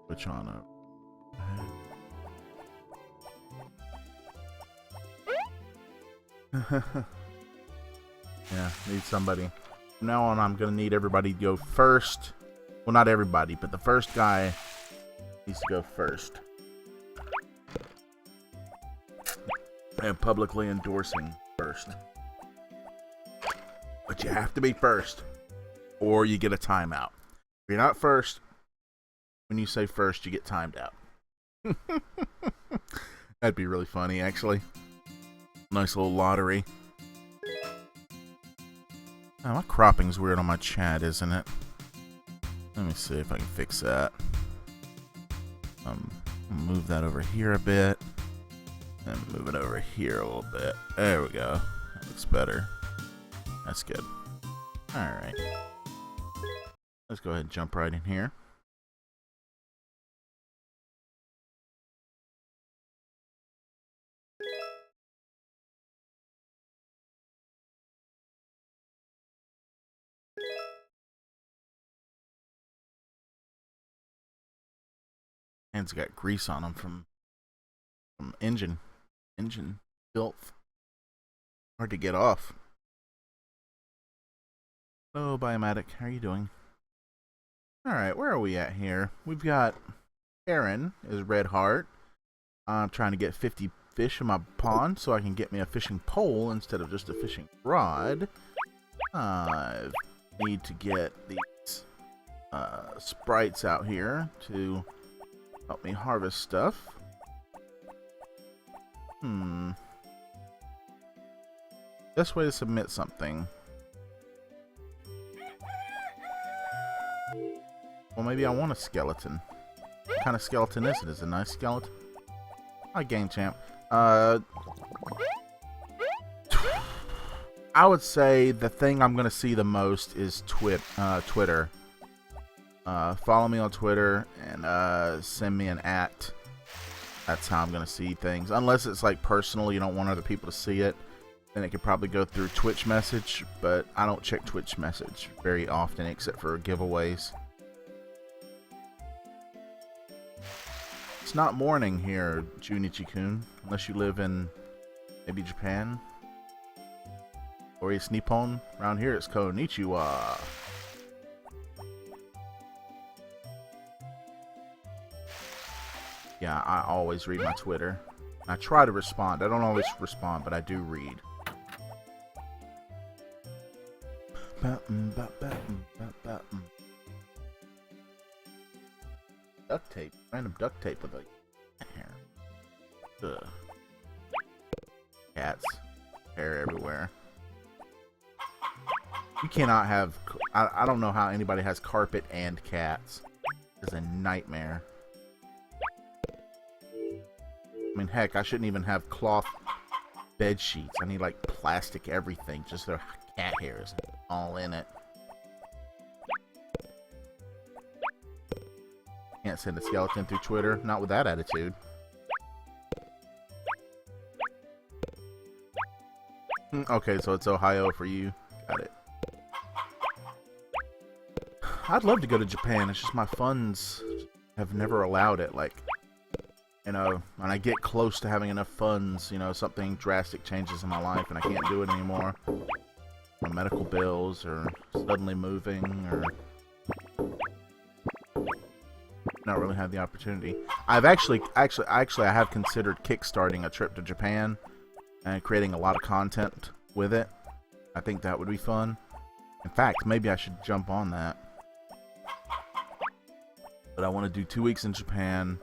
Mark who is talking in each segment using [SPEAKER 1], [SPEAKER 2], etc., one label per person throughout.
[SPEAKER 1] Switch on up. Yeah, need somebody. From now on, I'm gonna need everybody to go first. Well, not everybody, but the first guy needs to go first. And publicly endorsing first. But you have to be first, or you get a timeout. If you're not first, when you say first, you get timed out. That'd be really funny, actually. Nice little lottery. Oh, my cropping's weird on my chat, isn't it? Let me see if I can fix that. Move that over here a bit. And move it over here a little bit. There we go. That looks better. That's good. Alright. Let's go ahead and jump right in here. Hands got grease on them from engine filth. Hard to get off. Hello, Biomatic. How are you doing? Alright, where are we at here? We've got Aaron is Red Heart. I'm trying to get 50 fish in my pond so I can get me a fishing pole instead of just a fishing rod. I need to get these sprites out here to help me harvest stuff. Best way to submit something. Well, maybe I want a skeleton. What kind of skeleton is it? Is it a nice skeleton? Hi, Game Champ. I would say the thing I'm going to see the most is Twitter. Follow me on Twitter and send me an @. That's how I'm going to see things. Unless it's like personal, you don't want other people to see it, then it could probably go through Twitch message, but I don't check Twitch message very often except for giveaways. It's not morning here, Junichi-kun, unless you live in maybe Japan. Or it's Nippon. Around here it's Konnichiwa. Yeah, I always read my Twitter. I try to respond. I don't always respond, but I do read. Duct tape. Random duct tape with a hair. Ugh. Cats. Hair everywhere. You cannot have... I don't know how anybody has carpet and cats. It's a nightmare. I mean, heck, I shouldn't even have cloth bed sheets. I need, like, plastic everything. Just their cat hairs all in it. Can't send a skeleton through Twitter. Not with that attitude. Okay, so it's Ohio for you. Got it. I'd love to go to Japan. It's just my funds have never allowed it. Like, you know, when I get close to having enough funds, you know, something drastic changes in my life and I can't do it anymore. My medical bills or suddenly moving or not really had the opportunity. I've actually I have considered kickstarting a trip to Japan and creating a lot of content with it. I think that would be fun. In fact, maybe I should jump on that. But I want to do 2 weeks in Japan,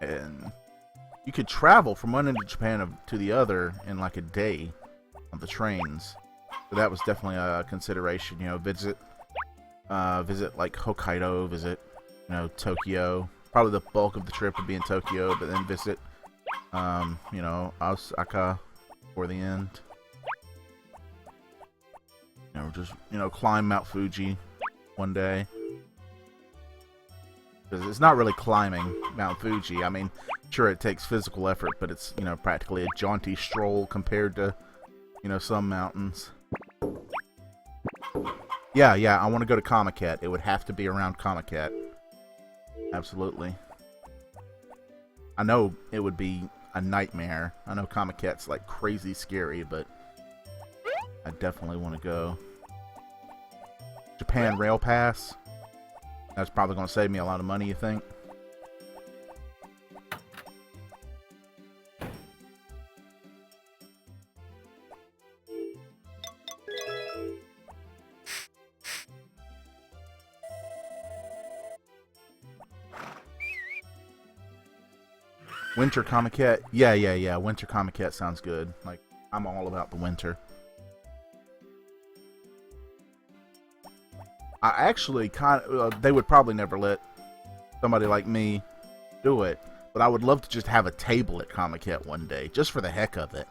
[SPEAKER 1] and you could travel from one end of Japan to the other in like a day on the trains. So that was definitely a consideration. You know, visit like Hokkaido, visit, you know, Tokyo. Probably the bulk of the trip would be in Tokyo, but then visit, you know, Osaka for the end. You know, just, you know, climb Mount Fuji one day. Because it's not really climbing Mount Fuji. I mean, sure, it takes physical effort, but it's, you know, practically a jaunty stroll compared to, you know, some mountains. Yeah, I want to go to Comiket. It would have to be around Comiket. Absolutely. I know it would be a nightmare. I know Comiquette's like crazy scary, but I definitely want to go. Japan Rail Pass. That's probably going to save me a lot of money, you think? Winter Comiquette. Yeah. Winter Comiquette sounds good. Like, I'm all about the winter. I actually they would probably never let somebody like me do it, but I would love to just have a table at Comiquette one day, just for the heck of it.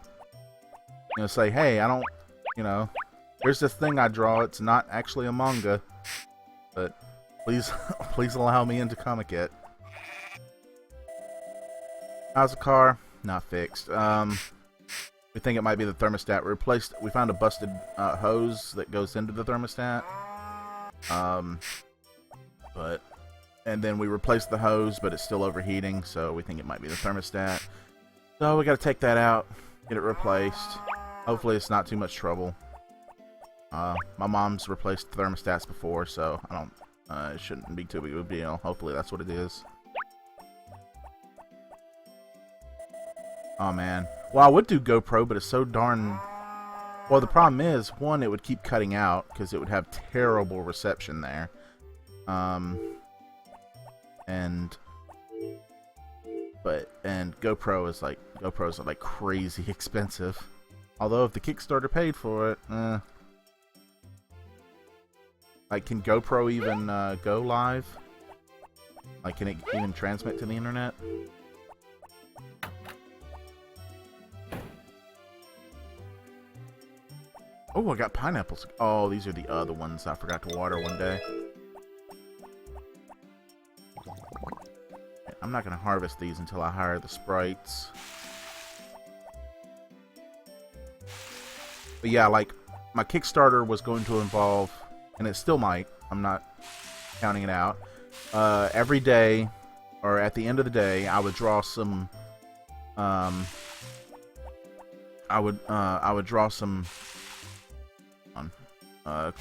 [SPEAKER 1] You know, say, hey, there's this thing I draw. It's not actually a manga, but please, please allow me into Comiquette. How's the car? Not fixed. We think it might be the thermostat. We found a busted hose that goes into the thermostat. And then we replaced the hose, but it's still overheating, so we think it might be the thermostat. So we got to take that out, get it replaced. Hopefully it's not too much trouble. My mom's replaced thermostats before, so it shouldn't be too big of a deal. Hopefully that's what it is. Oh man. Well, I would do GoPro, but it's so darn... Well, the problem is, one, it would keep cutting out because it would have terrible reception there. And GoPros are like crazy expensive. Although if the Kickstarter paid for it, like, can GoPro even go live? Like, can it even transmit to the internet? Oh, I got pineapples. Oh, these are the other ones I forgot to water one day. I'm not going to harvest these until I hire the sprites. But yeah, like, my Kickstarter was going to involve, and it still might, I'm not counting it out, every day, or at the end of the day, I would draw some, I would draw some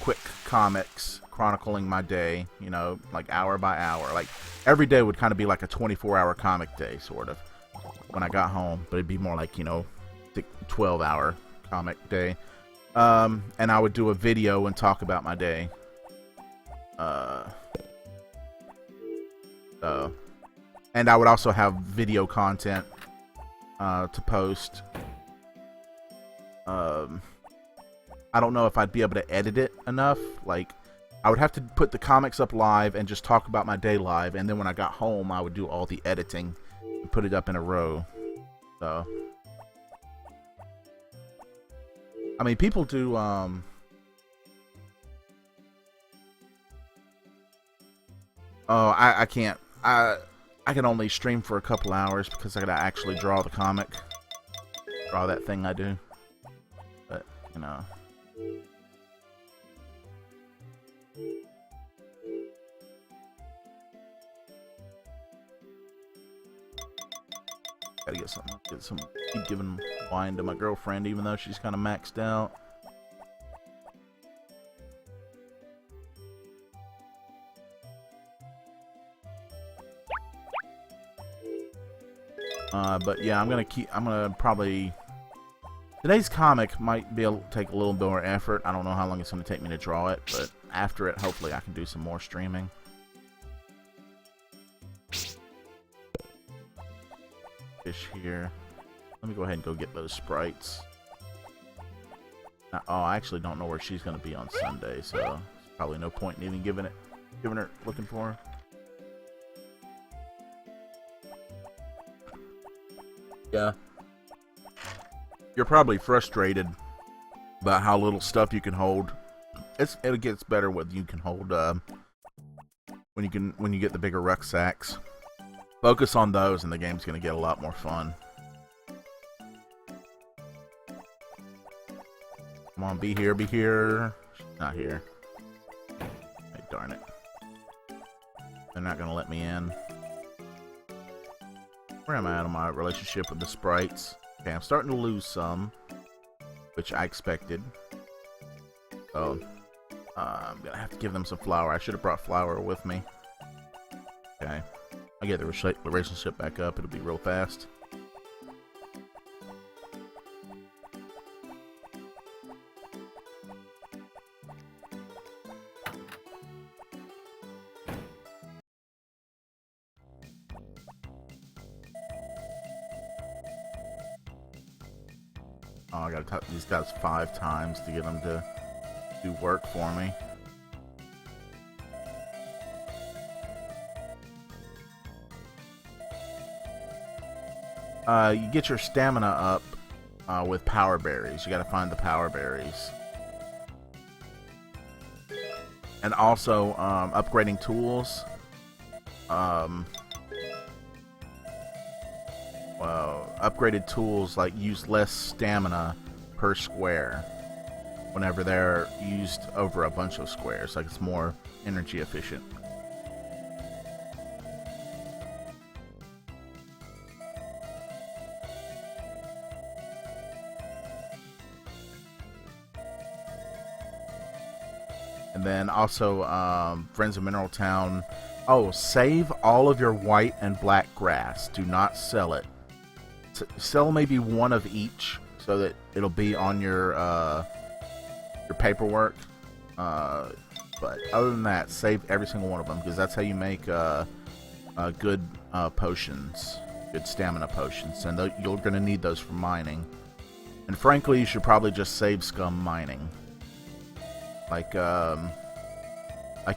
[SPEAKER 1] quick comics chronicling my day, you know, like hour by hour. Like, every day would kind of be like a 24-hour comic day, sort of, when I got home. But it'd be more like, 12-hour comic day. And I would do a video and talk about my day. And I would also have video content to post. I don't know if I'd be able to edit it enough. Like, I would have to put the comics up live and just talk about my day live, and then when I got home, I would do all the editing and put it up in a row. So, I mean, people do, oh, I can't, I can only stream for a couple hours because I gotta actually draw the comic. Draw that thing I do. But, gotta get some, keep giving wine to my girlfriend even though she's kind of maxed out. But yeah, I'm gonna probably, today's comic might take a little bit more effort. I don't know how long it's gonna take me to draw it, but after it, hopefully I can do some more streaming. Fish here. Let me go ahead and go get those sprites. Oh, I actually don't know where she's gonna be on Sunday, so there's probably no point in even giving her looking for her. Yeah. You're probably frustrated about how little stuff you can hold. It gets better when you can hold when you get the bigger rucksacks. Focus on those and the game's gonna get a lot more fun. Come on, be here, be here. She's not here. Hey, darn it. They're not gonna let me in. Where am I at on my relationship with the sprites? Okay, I'm starting to lose some, which I expected. So, I'm gonna have to give them some flour. I should have brought flour with me. Okay. I'll get the relationship back up. It'll be real fast. Oh, I gotta talk to these guys 5 times to get them to do work for me. You get your stamina up with power berries. You gotta find the power berries. And also, upgrading tools. Well, upgraded tools like use less stamina per square whenever they're used over a bunch of squares. Like it's more energy efficient. And then also, Friends of Mineral Town. Oh, save all of your white and black grass. Do not sell it. Sell maybe one of each so that it'll be on your paperwork. But other than that, save every single one of them because that's how you make good potions, good stamina potions, and you're going to need those for mining. And frankly, you should probably just save scum mining. Like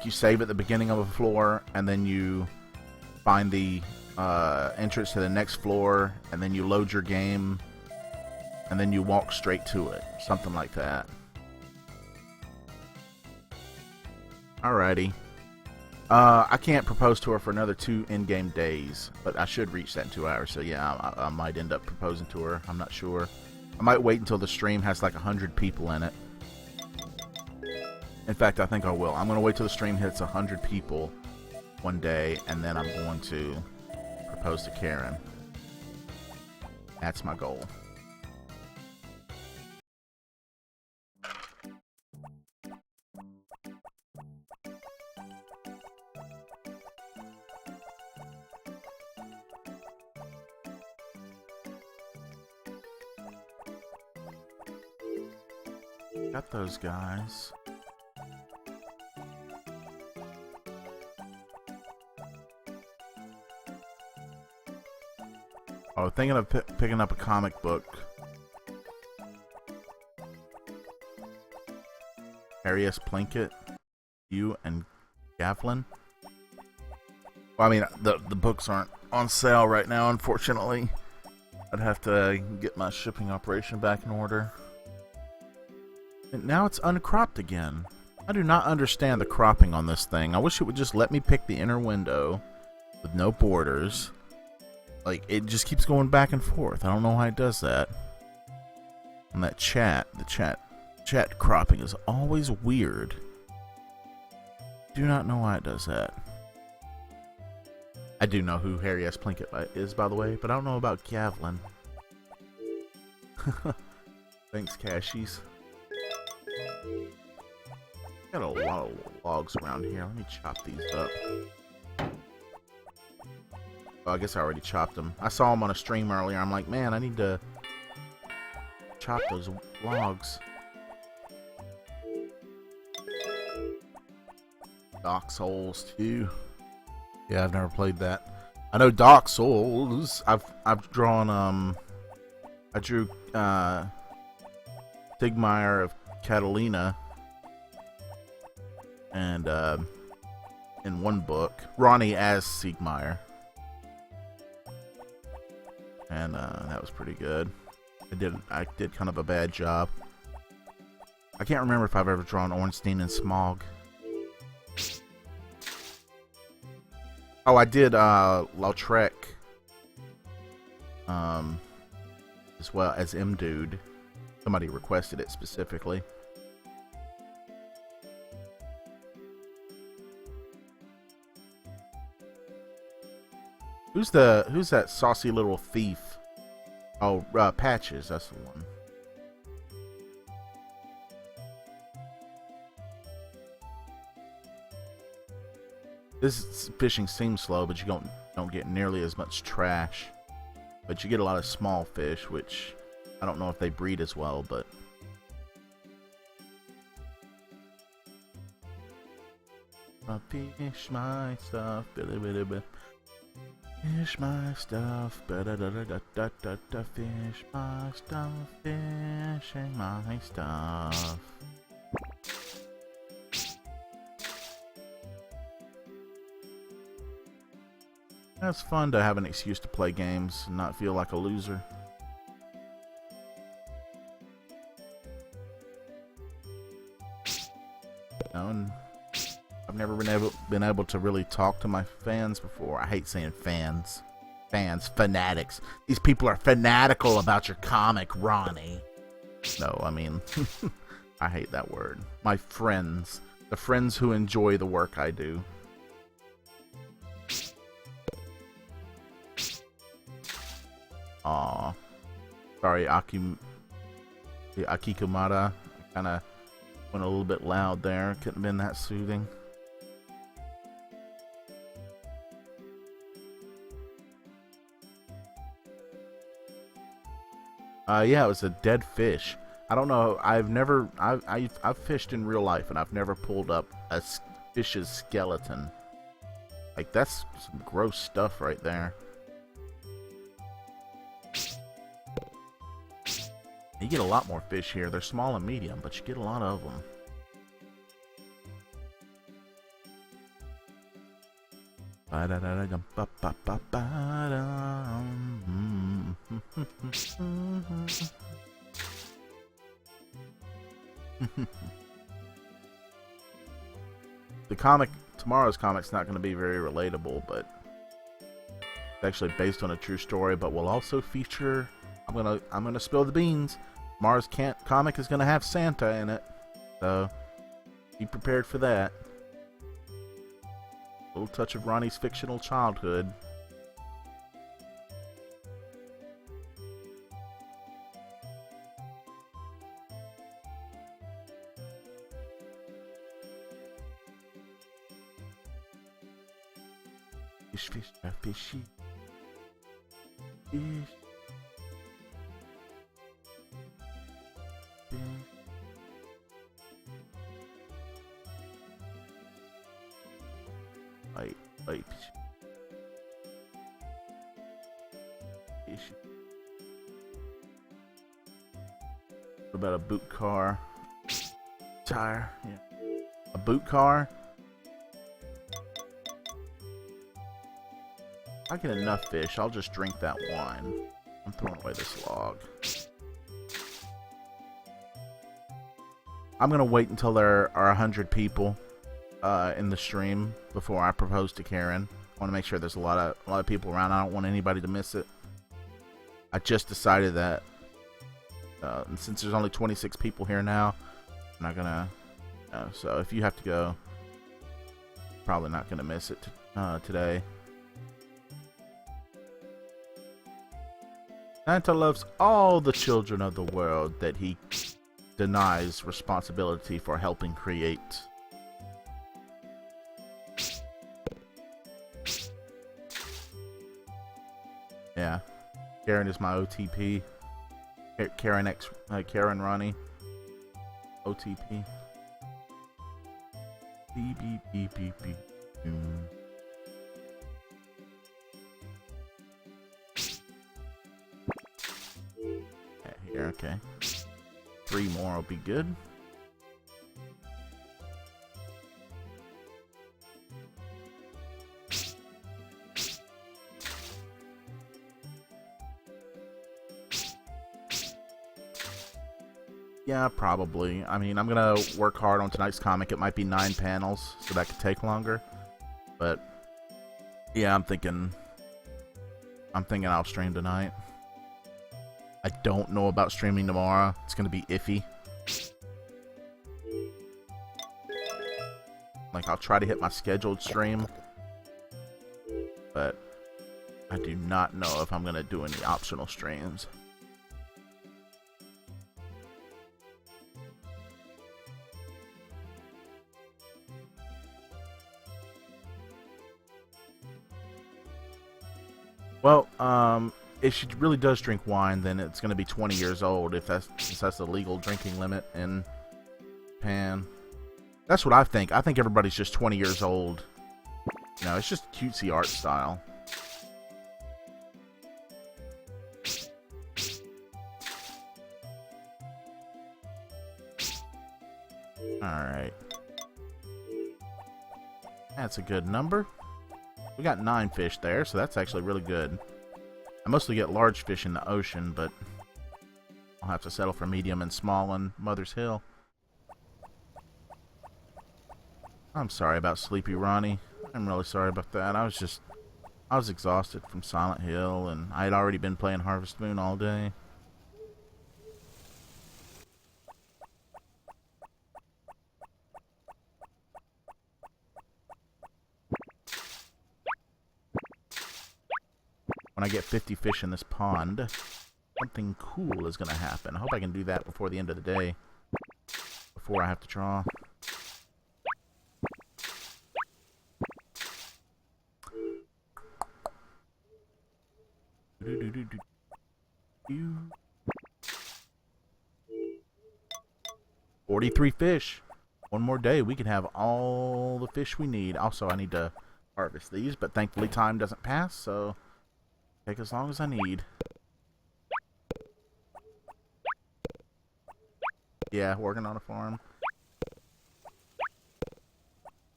[SPEAKER 1] you save at the beginning of a floor, and then you find the entrance to the next floor, and then you load your game, and then you walk straight to it. Something like that. Alrighty. I can't propose to her for another 2 in-game days, but I should reach that in 2 hours, so yeah, I might end up proposing to her. I'm not sure. I might wait until the stream has like 100 people in it. In fact, I think I will. I'm going to wait till the stream hits 100 people one day, and then I'm going to propose to Karen. That's my goal. Got those guys. Oh, thinking of picking up a comic book. Harry S. Plinkett, you and Gavlin. Well, I mean, the books aren't on sale right now, unfortunately. I'd have to get my shipping operation back in order. And now it's uncropped again. I do not understand the cropping on this thing. I wish it would just let me pick the inner window with no borders. Like, it just keeps going back and forth. I don't know why it does that. And that chat, the chat cropping is always weird. Do not know why it does that. I do know who Harry S. Plinkett is, by the way, but I don't know about Gavlin. Thanks, Cashies. Got a lot of logs around here. Let me chop these up. Oh, I guess I already chopped them. I saw them on a stream earlier. I'm like, man, I need to chop those logs. Dark Souls 2. Yeah, I've never played that. I know Dark Souls. I've drawn I drew Sigmire of Catalina, and in one book, Ronnie as Sigmire, and that was pretty good. I did kind of a bad job. I can't remember if I've ever drawn Ornstein and Smog. Oh, I did Lautrec as well as M-Dude. Somebody requested it specifically. Who's that saucy little thief? Oh, Patches. That's the one. This fishing seems slow, but you don't get nearly as much trash. But you get a lot of small fish, which I don't know if they breed as well, but fish my stuff, fish my stuff, fish my stuff, fishing my stuff. It's fun to have an excuse to play games and not feel like a loser. And I've never been able to really talk to my fans before. I hate saying fans. Fans, fanatics. These people are fanatical about your comic, Ronnie. No, I mean, I hate that word. My friends. The friends who enjoy the work I do. Aw. Sorry, Akikumara. I kind of went a little bit loud there. Couldn't have been that soothing. Yeah, it was a dead fish. I don't know. I've fished in real life, and I've never pulled up a fish's skeleton. Like, that's some gross stuff right there. You get a lot more fish here. They're small and medium, but you get a lot of them. Tomorrow's comic's not going to be very relatable, but it's actually based on a true story, but will also feature, I'm gonna spill the beans. Tomorrow's comic is gonna have Santa in it, so be prepared for that. A little touch of Ronnie's fictional childhood. Fish, fishy. Fish. Wait. What about a boot car? Tire, yeah. A boot car? If I get enough fish, I'll just drink that wine. I'm throwing away this log. I'm gonna wait until there are 100 people in the stream before I propose to Karen. I want to make sure there's a lot of people around. I don't want anybody to miss it. I just decided that and since there's only 26 people here now, I'm not gonna. So if you have to go, probably not gonna miss it today. Santa loves all the children of the world that he denies responsibility for helping create. Yeah, Karen is my OTP. Karen Ronnie. OTP. Beep beep beep beep beep. Here, okay. 3 more will be good. Yeah, probably. I mean, I'm gonna work hard on tonight's comic. It might be 9 panels, so that could take longer. But yeah, I'm thinking I'll stream tonight. I don't know about streaming tomorrow. It's gonna be iffy. Like, I'll try to hit my scheduled stream, but I do not know if I'm going to do any optional streams. Well, if she really does drink wine, then it's going to be 20 years old if that's the legal drinking limit in Japan. That's what I think. I think everybody's just 20 years old. You know, it's just cutesy art style. Alright. That's a good number. We got 9 fish there, so that's actually really good. I mostly get large fish in the ocean, but I'll have to settle for medium and small on Mother's Hill. I'm sorry about Sleepy Ronnie. I'm really sorry about that. I was exhausted from Silent Hill, and I had already been playing Harvest Moon all day. When I get 50 fish in this pond, something cool is going to happen. I hope I can do that before the end of the day, before I have to draw. $43 fish. One more day, we can have all the fish we need. Also, I need to harvest these, but thankfully time doesn't pass, so take as long as I need. Yeah, working on a farm.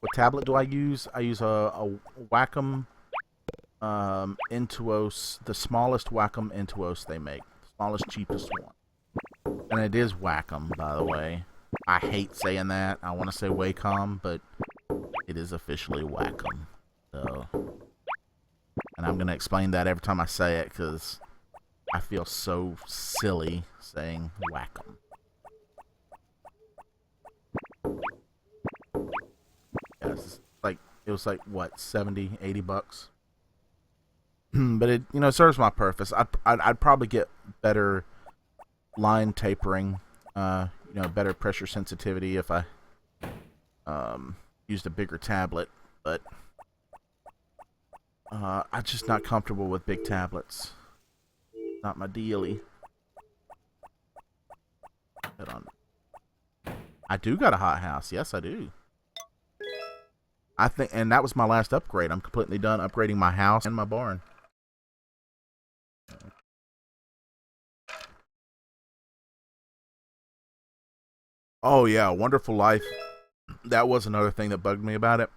[SPEAKER 1] What tablet do I use? I use a Wacom Intuos, the smallest Wacom Intuos they make. The smallest, cheapest one. And it is Wacom, by the way. I hate saying that. I want to say Wacom, but it is officially Wacom. So, and I'm going to explain that every time I say it, because I feel so silly saying Wacom. Yes, it was like what, 70, 80 bucks. But it, you know, serves my purpose. I'd probably get better line tapering, you know, better pressure sensitivity if I used a bigger tablet, but I'm just not comfortable with big tablets. Not my dealie. Hold on. I do got a hot house. Yes, I do. I think, and that was my last upgrade. I'm completely done upgrading my house and my barn. Oh yeah, Wonderful Life. That was another thing that bugged me about it.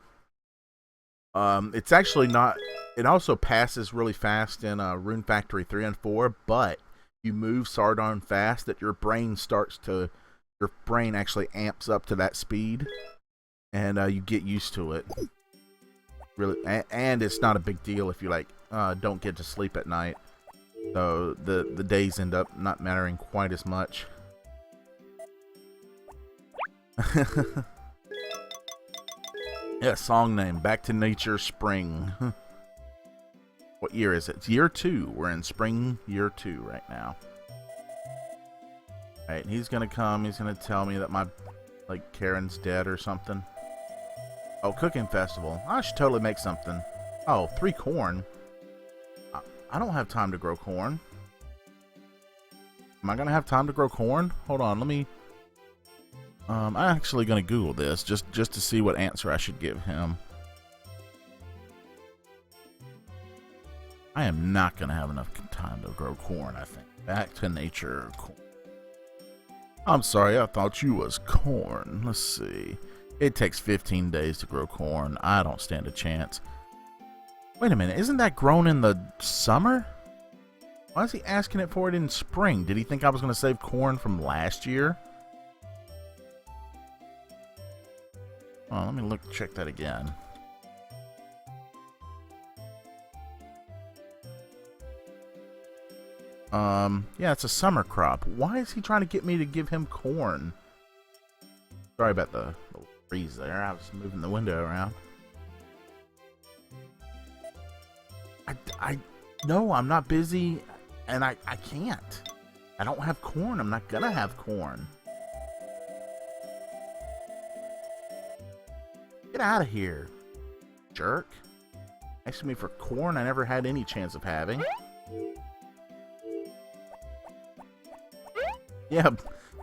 [SPEAKER 1] It's actually not. It also passes really fast in Rune Factory 3 and 4, but you move so darn fast that your brain actually amps up to that speed, and you get used to it. Really, and it's not a big deal if you don't get to sleep at night. So the days end up not mattering quite as much. Yeah, song name, Back to Nature Spring. What year is it? It's year 2. We're in spring year 2 right now. Alright, he's gonna come, he's gonna tell me that my, Karen's dead or something. Oh, cooking festival. I should totally make something. Oh, 3 corn. I don't have time to grow corn. Am I gonna have time to grow corn? Hold on, let me... I'm actually gonna Google this just to see what answer I should give him. I am not gonna have enough time to grow corn, I think. Back to nature corn. I'm sorry, I thought you was corn. Let's see. It takes 15 days to grow corn. I don't stand a chance. Wait a minute, isn't that grown in the summer? Why is he asking it for it in spring? Did he think I was gonna save corn from last year? Oh, let me check that again. Yeah, it's a summer crop. Why is he trying to get me to give him corn? Sorry about the breeze there. I was moving the window around. No, I'm not busy, and I can't. I don't have corn. I'm not gonna have corn. Get out of here, jerk. Asking me for corn I never had any chance of having.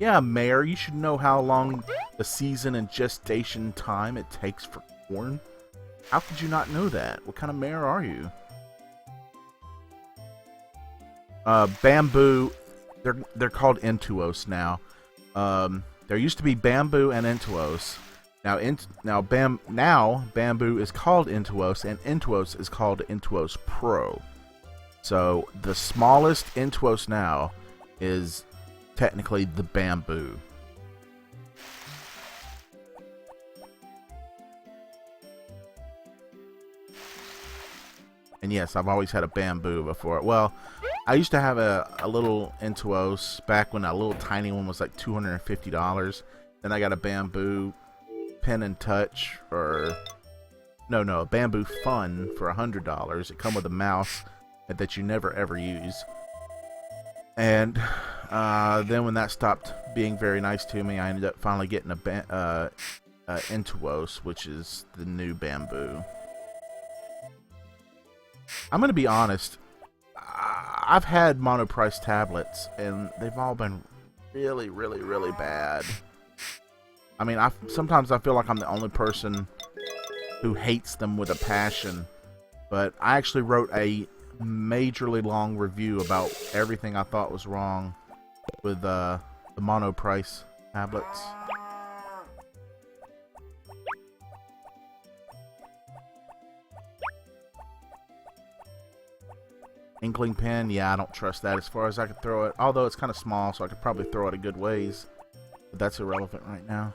[SPEAKER 1] Yeah, Mayor, you should know how long the season and gestation time it takes for corn. How could you not know that? What kind of mayor are you? Bamboo, they're called Intuos now. There used to be Bamboo and Intuos. Now Bamboo is called Intuos, and Intuos is called Intuos Pro. So the smallest Intuos now is technically the Bamboo. And yes, I've always had a Bamboo before. Well, I used to have a little Intuos back when a little tiny one was like $250. Then I got a Bamboo Pen and Touch for... No, a Bamboo Fun for $100. It come with a mouse that you never ever use. And then when that stopped being very nice to me, I ended up finally getting a Intuos, which is the new Bamboo. I'm going to be honest. I've had monoprice tablets, and they've all been really, really, really bad. I mean, sometimes I feel like I'm the only person who hates them with a passion. But I actually wrote a majorly long review about everything I thought was wrong with the monoprice tablets. Inkling pen, yeah, I don't trust that as far as I could throw it. Although it's kind of small, so I could probably throw it a good ways. But that's irrelevant right now.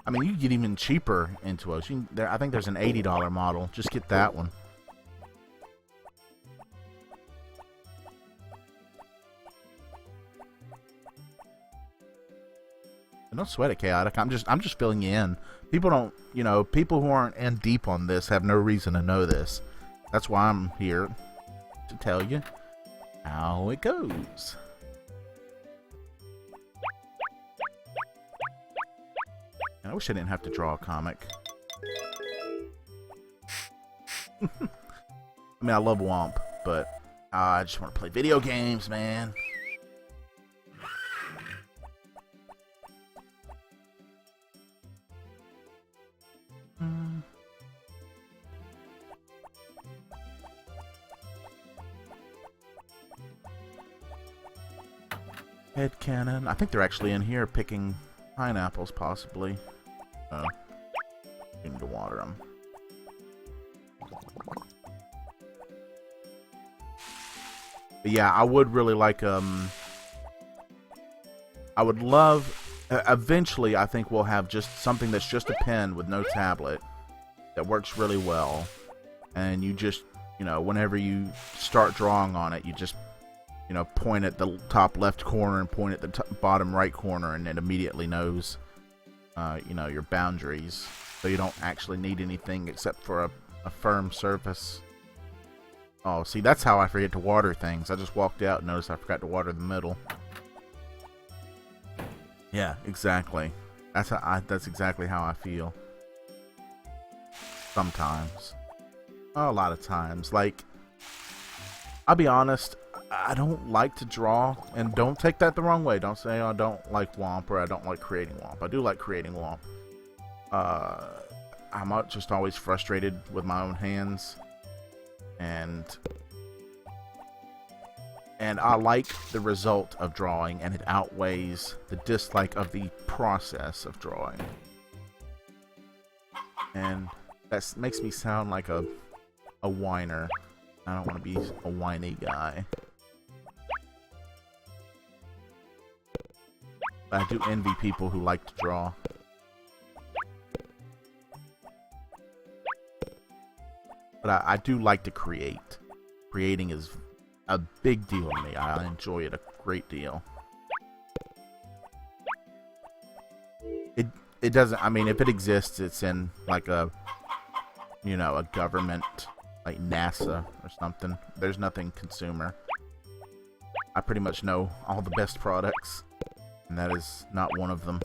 [SPEAKER 1] I mean, you can get even cheaper Intuos. I think there's an $80 model. Just get that one. Don't sweat it, Chaotic. I'm just filling you in. People don't, people who aren't in deep on this have no reason to know this. That's why I'm here to tell you how it goes. I wish I didn't have to draw a comic. I mean, I love Womp, but I just want to play video games, man. Headcanon. I think they're actually in here picking pineapples, possibly. Oh. You need to water them. But yeah, I would really like, I would love, eventually I think we'll have just something that's just a pen with no tablet that works really well. And you just, whenever you start drawing on it, you just point at the top left corner and point at the bottom right corner, and it immediately knows, your boundaries. So you don't actually need anything except for a firm surface. Oh, see, that's how I forget to water things. I just walked out and noticed I forgot to water the middle. Yeah, exactly. That's exactly how I feel. Sometimes. A lot of times. Like, I'll be honest, I don't like to draw, and don't take that the wrong way. Don't say I don't like Womp or I don't like creating Womp. I do like creating Womp. I'm just always frustrated with my own hands, and I like the result of drawing, and it outweighs the dislike of the process of drawing. And that makes me sound like a whiner. I don't want to be a whiny guy. But I do envy people who like to draw. But I do like to create. Creating is a big deal to me. I enjoy it a great deal. it doesn't. I mean, if it exists, it's in like a, you know, a government like NASA or something. There's nothing consumer. I pretty much know all the best products, and that is not one of them.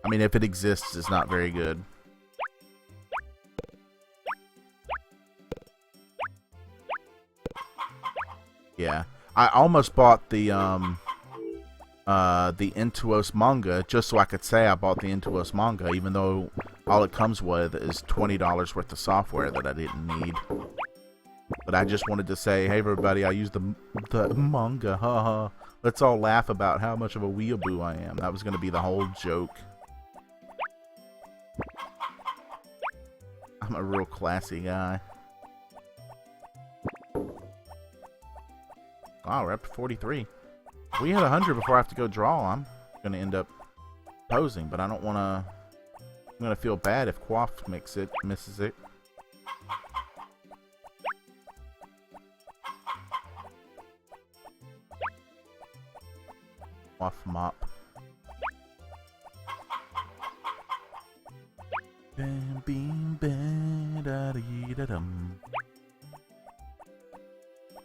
[SPEAKER 1] I mean, if it exists, it's not very good. Yeah, I almost bought the Intuos manga just so I could say I bought the Intuos manga, even though all it comes with is $20 worth of software that I didn't need. But I just wanted to say, hey everybody, I used the manga, haha. Let's all laugh about how much of a weeaboo I am. That was going to be the whole joke. I'm a real classy guy. Wow, we're up to 43. We had 100 before I have to go draw. I'm going to end up posing, but I don't want to... I'm going to feel bad if Quaff misses it. Quaff mop. Bam, beam, bam, da, dee, da, dum.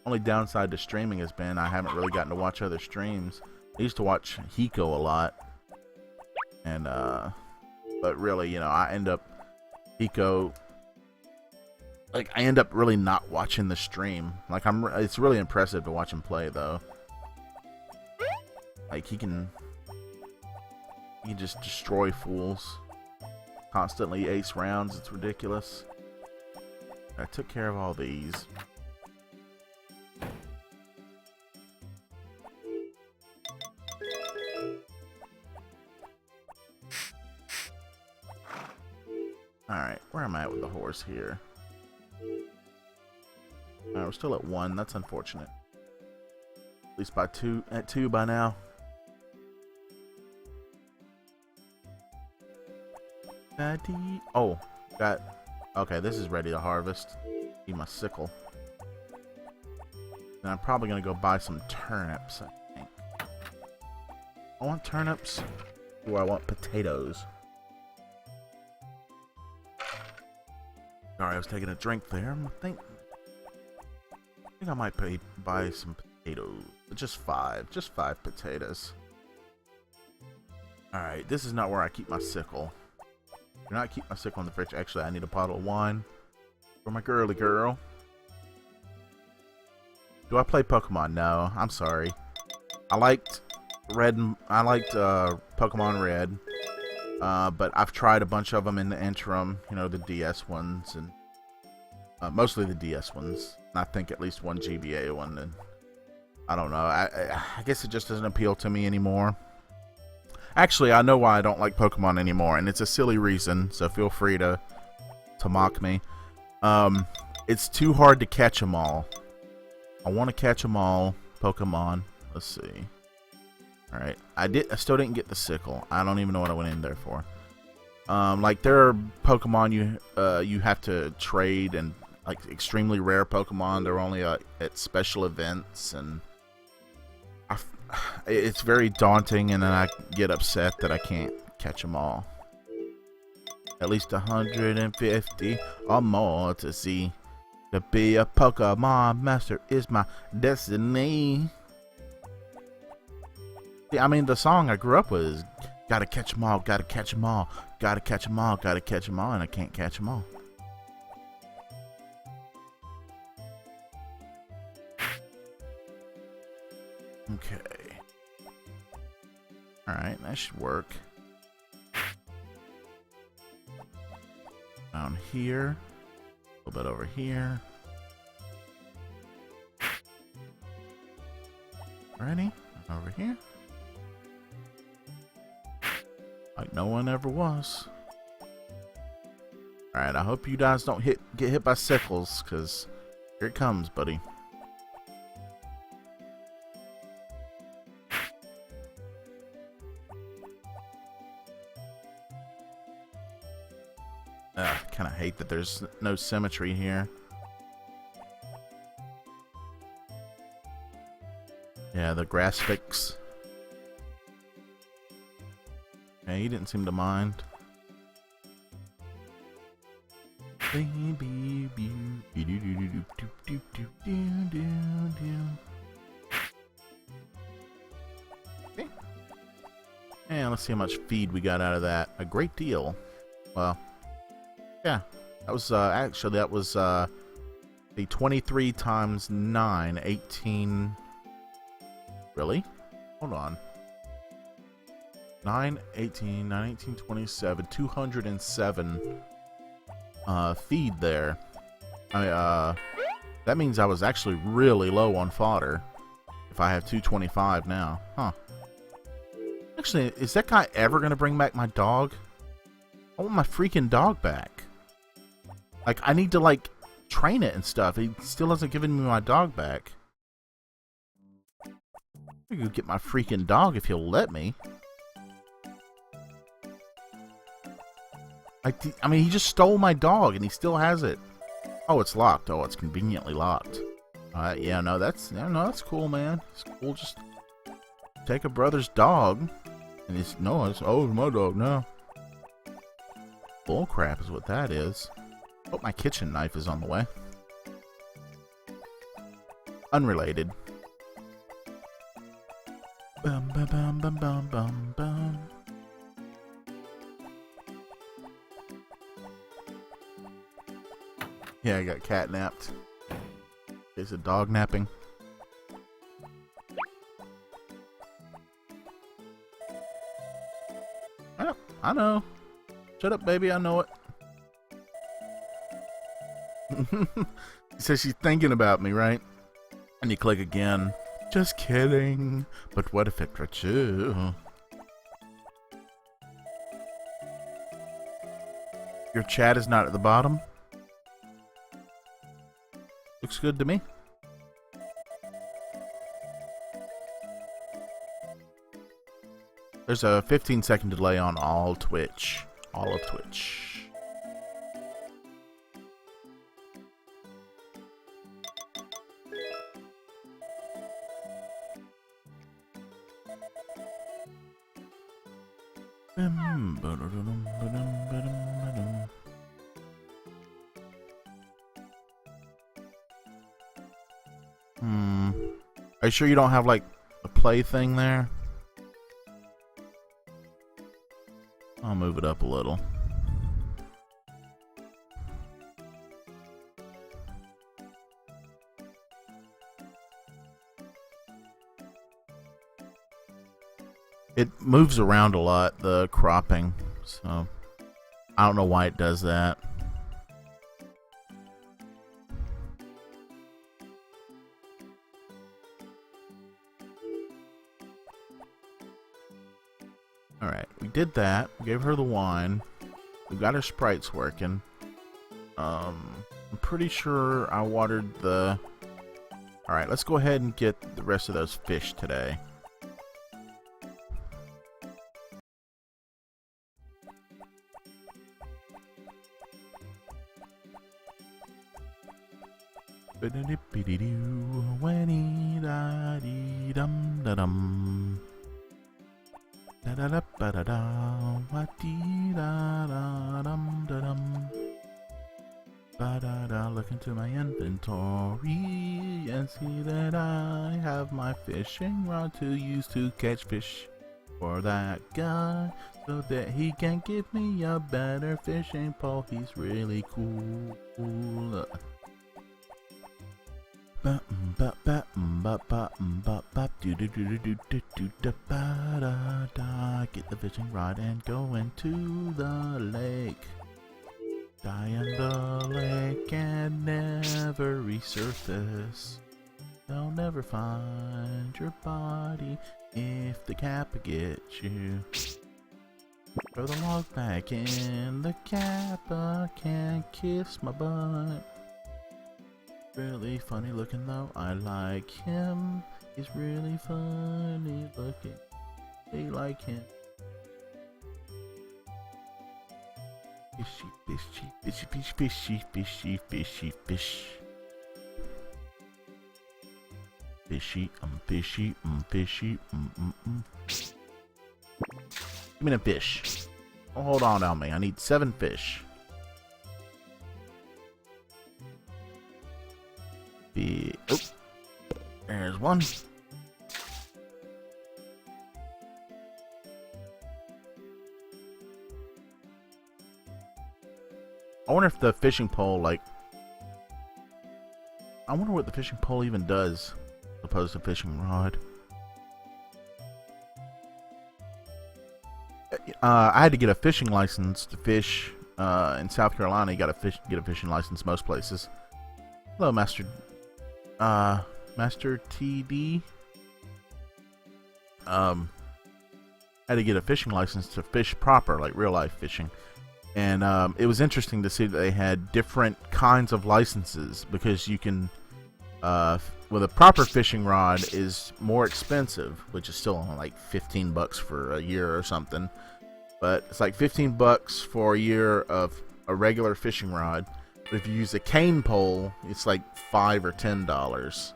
[SPEAKER 1] Only downside to streaming has been I haven't really gotten to watch other streams. I used to watch Hiko a lot, and but really, you know, I end up really not watching the stream. Like it's really impressive to watch him play though. Like he can just destroy fools. Constantly ace rounds, it's ridiculous. I took care of all these. Alright, where am I at with the horse here? Alright, we're still at 1. That's unfortunate. At least by 2 at 2 by now. Oh, got... Okay, this is ready to harvest. Need my sickle. And I'm probably going to go buy some turnips, I think. I want turnips, or I want potatoes. Sorry, I was taking a drink there. I think I might buy some potatoes. Just 5 potatoes. Alright, this is not where I keep my sickle. Do not keep my sickle in the fridge. Actually, I need a bottle of wine for my girly girl. Do I play Pokemon? No, I'm sorry. I liked Pokemon Red. But I've tried a bunch of them in the interim, you know, the DS ones, and mostly the DS ones. And I think at least one GBA one, and I don't know. I guess it just doesn't appeal to me anymore. Actually, I know why I don't like Pokemon anymore, and it's a silly reason, so feel free to mock me. It's too hard to catch them all. I want to catch them all, Pokemon. Let's see. Alright, I still didn't get the sickle. I don't even know what I went in there for. Like there are Pokemon you have to trade, and like extremely rare Pokemon, they're only at special events, and it's very daunting, and then I get upset that I can't catch them all. At least 150 or more to see. To be a Pokemon master is my destiny. I mean, the song I grew up with is gotta catch 'em all, gotta catch 'em all, gotta catch 'em all, gotta catch 'em all, and I can't catch 'em all. Okay. Alright, that should work. Down here. A little bit over here. Ready? Over here. Like no one ever was. Alright, I hope you guys don't get hit by sickles, because here it comes, buddy. Kind of hate that there's no symmetry here. Yeah, the grass fix. Yeah, he didn't seem to mind. Baby, okay. And let's see how much feed we got out of that. A great deal. Well, yeah. That was, actually, that was, the 23 times 9, 18. Really? Hold on. 9, 18, 9, 18, 27, 207 feed there. That means I was actually really low on fodder. If I have 225 now. Huh. Actually, is that guy ever going to bring back my dog? I want my freaking dog back. Like, I need to, like, train it and stuff. He still hasn't given me my dog back. I could get my freaking dog if he'll let me. I mean, he just stole my dog and he still has it. Oh, it's locked. Oh, it's conveniently locked. Yeah, no, that's cool, man. It's cool. Just take a brother's dog, and it's oh, my dog. No, bull crap is what that is. Oh, my kitchen knife is on the way. Unrelated. Bum bum bum bum bum bum bum. Yeah, I got catnapped. Is it dog napping? I know. Shut up, baby. I know it. She says she's thinking about me, right? And you click again. Just kidding. But what if it were true? Your chat is not at the bottom? Looks good to me. There's a 15-second delay on all Twitch. All of Twitch. Are you sure you don't have, like, a play thing there? I'll move it up a little. It moves around a lot, the cropping, so I don't know why it does that. Alright, we did that. We gave her the wine. We've got her sprites working. I'm pretty sure I watered the... Alright, let's go ahead and get the rest of those fish today. Look into my inventory and see that I have my fishing rod to use to catch fish for that guy, so that he can give me a better fishing pole. He's really cool. Get the fishing rod and go into the lake. Die in the lake and never resurface. They'll never find your body if the kappa gets you. Throw the log back in, the kappa can't kiss my butt. Really funny looking though, I like him. He's really funny looking. They like him. Fishy, fishy, fishy, fishy, fishy, fishy, fish. Fishy, fishy, fishy, Give me a fish. Oh, hold on, Almy. I need 7 fish. Oh, there's one. I wonder if the fishing pole, like, I wonder what the fishing pole even does, as opposed to fishing rod. I had to get a fishing license to fish in South Carolina. You got to get a fishing license most places. Hello, Master TD. Had to get a fishing license to fish proper, like real life fishing. And it was interesting to see that they had different kinds of licenses, because you can, with a proper fishing rod is more expensive, which is still only like $15 for a year or something. But it's like $15 for a year of a regular fishing rod. But if you use a cane pole, it's like $5 or $10.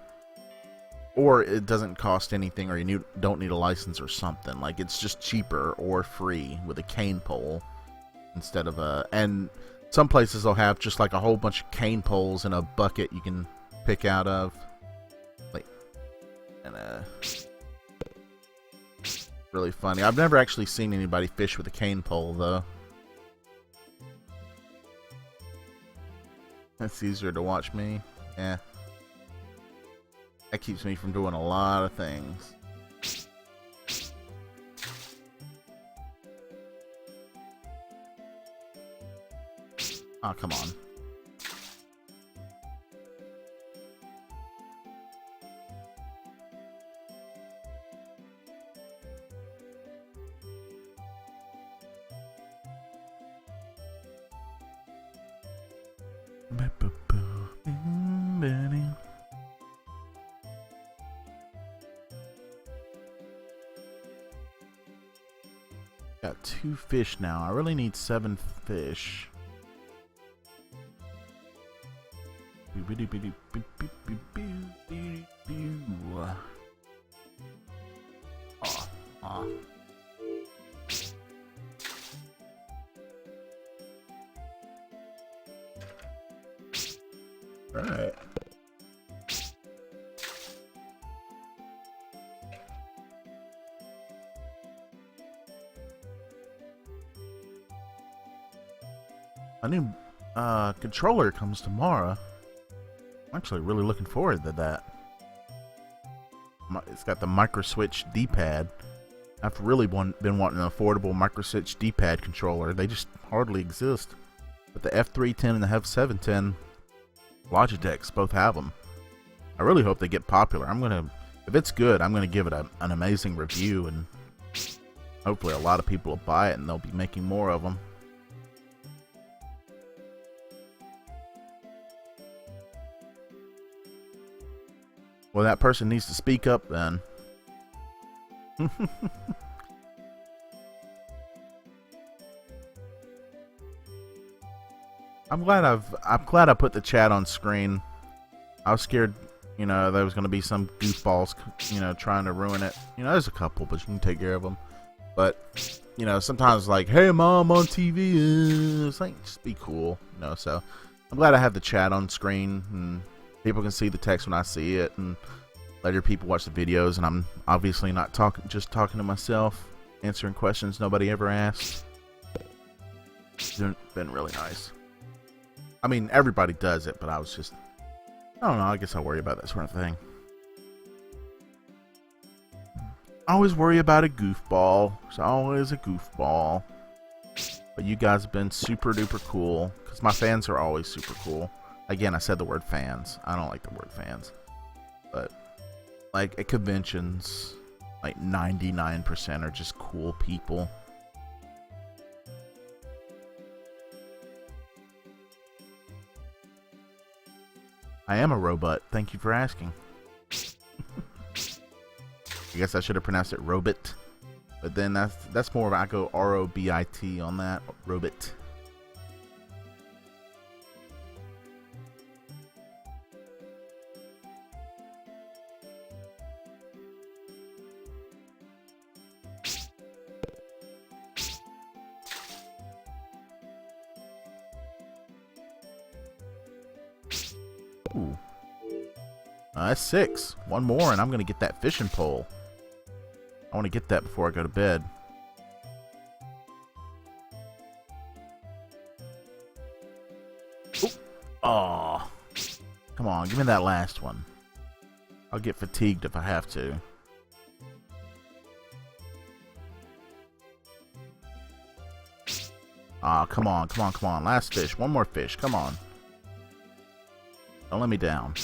[SPEAKER 1] Or it doesn't cost anything, or you don't need a license or something. Like, it's just cheaper or free with a cane pole instead of a... And some places will have just like a whole bunch of cane poles in a bucket you can pick out of. Like, and really funny. I've never actually seen anybody fish with a cane pole, though. It's easier to watch me. Yeah. That keeps me from doing a lot of things. Oh, come on. Got 2 fish now. I really need 7 fish. All right. A new controller comes tomorrow. I'm actually really looking forward to that. It's got the micro switch D-pad. I've really been wanting an affordable micro switch D-pad controller. They just hardly exist. But the F310 and the F710 Logitechs both have them. I really hope they get popular. If it's good, I'm gonna give it an amazing review, and hopefully a lot of people will buy it, and they'll be making more of them. Well, that person needs to speak up then. I'm glad I put the chat on screen. I was scared, there was going to be some goofballs, trying to ruin it. There's a couple, but you can take care of them. But, sometimes like, hey, Mom, on TV. It's like, just be cool, So I'm glad I have the chat on screen, and people can see the text when I see it, and let people watch the videos. And I'm obviously not just talking to myself, answering questions nobody ever asked. It's been really nice. I mean, everybody does it, but I don't know, I guess I'll worry about that sort of thing. I always worry about a goofball. It's always a goofball. But you guys have been super duper cool, because my fans are always super cool. Again, I said the word fans. I don't like the word fans. But, like, at conventions, like 99% are just cool people. I am a robot. Thank you for asking. I guess I should have pronounced it robot. But then that's more of, I go R-O-B-I-T on that. Robot. Ooh. That's 6. One more, and I'm going to get that fishing pole. I want to get that before I go to bed. Oh, come on, give me that last one. I'll get fatigued if I have to. Ah, come on, come on, come on. Last fish. One more fish. Come on. Don't let me down.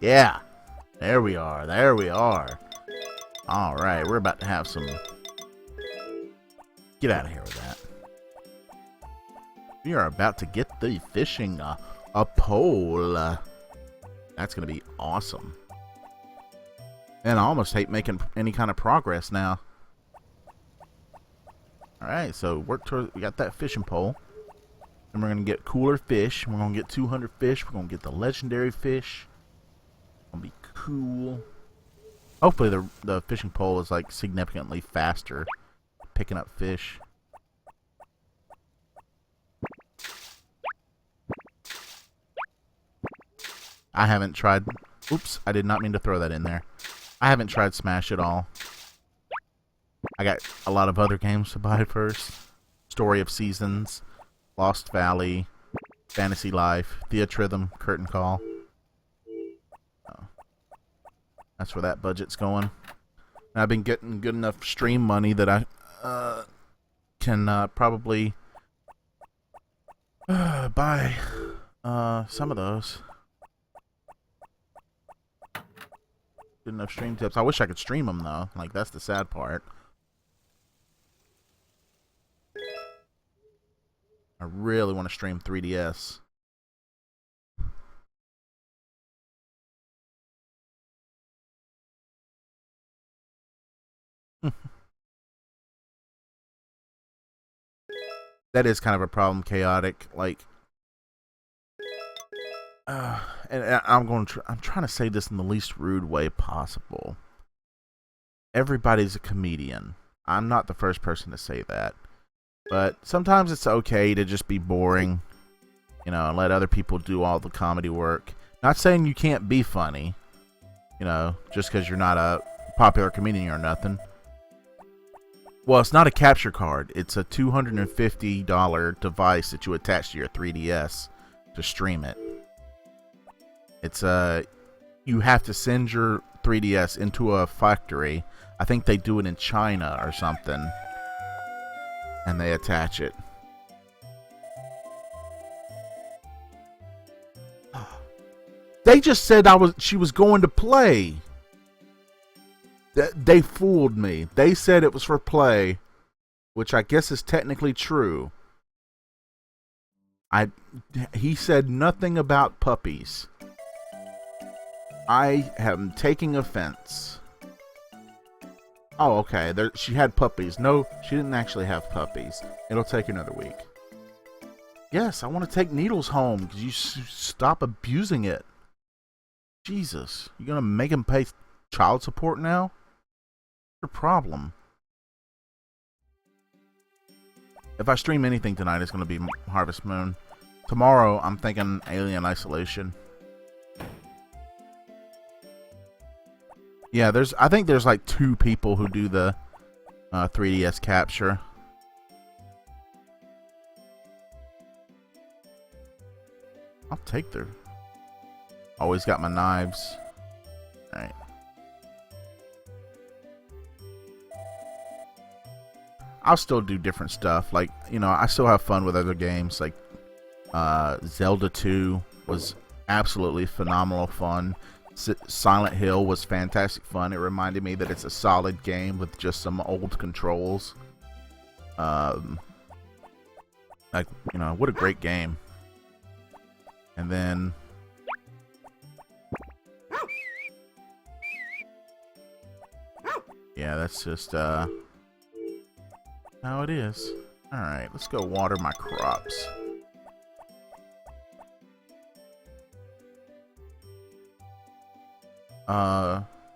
[SPEAKER 1] Yeah. There we are. There we are. Alright, we're about to have some... Get out of here with that. We are about to get the fishing a pole. That's going to be awesome. And I almost hate making any kind of progress now. Alright, so we got that fishing pole. And we're going to get cooler fish. We're going to get 200 fish. We're going to get the legendary fish. It's going to be cool. Hopefully the fishing pole is like significantly faster picking up fish. I haven't tried... Oops, I did not mean to throw that in there. I haven't tried Smash at all. I got a lot of other games to buy first. Story of Seasons, Lost Valley, Fantasy Life, Theatrhythm, Curtain Call. That's where that budget's going. And I've been getting good enough stream money that I can probably buy some of those. Good enough stream tips. I wish I could stream them though. Like, that's the sad part. I really want to stream 3DS. That is kind of a problem, chaotic. Like, and I'm trying to say this in the least rude way possible. Everybody's a comedian. I'm not the first person to say that, but sometimes it's okay to just be boring, you know, and let other people do all the comedy work. Not saying you can't be funny, you know, just because you're not a popular comedian or nothing. Well, it's not a capture card. It's a $250 device that you attach to your 3DS to stream it. It's you have to send your 3DS into a factory. I think they do it in China or something, and they attach it. They just said she was going to play. They fooled me. They said it was for play, which I guess is technically true. He said nothing about puppies. I am taking offense. Oh, okay. She had puppies. No, she didn't actually have puppies. It'll take another week. Yes, I want to take Needles home because you stop abusing it. Jesus, you gonna make him pay child support now? What's your problem? If I stream anything tonight, it's gonna be Harvest Moon. Tomorrow, I'm thinking Alien Isolation. Yeah, I think there's like 2 people who do the 3DS capture. I'll take their... Always got my knives. Alright. I'll still do different stuff. Like, you know, I still have fun with other games. Like, Zelda 2 was absolutely phenomenal fun. Silent Hill was fantastic fun. It reminded me that it's a solid game with just some old controls. Like, you know, what a great game. And then... yeah, that's just, how it is. Alright, let's go water my crops.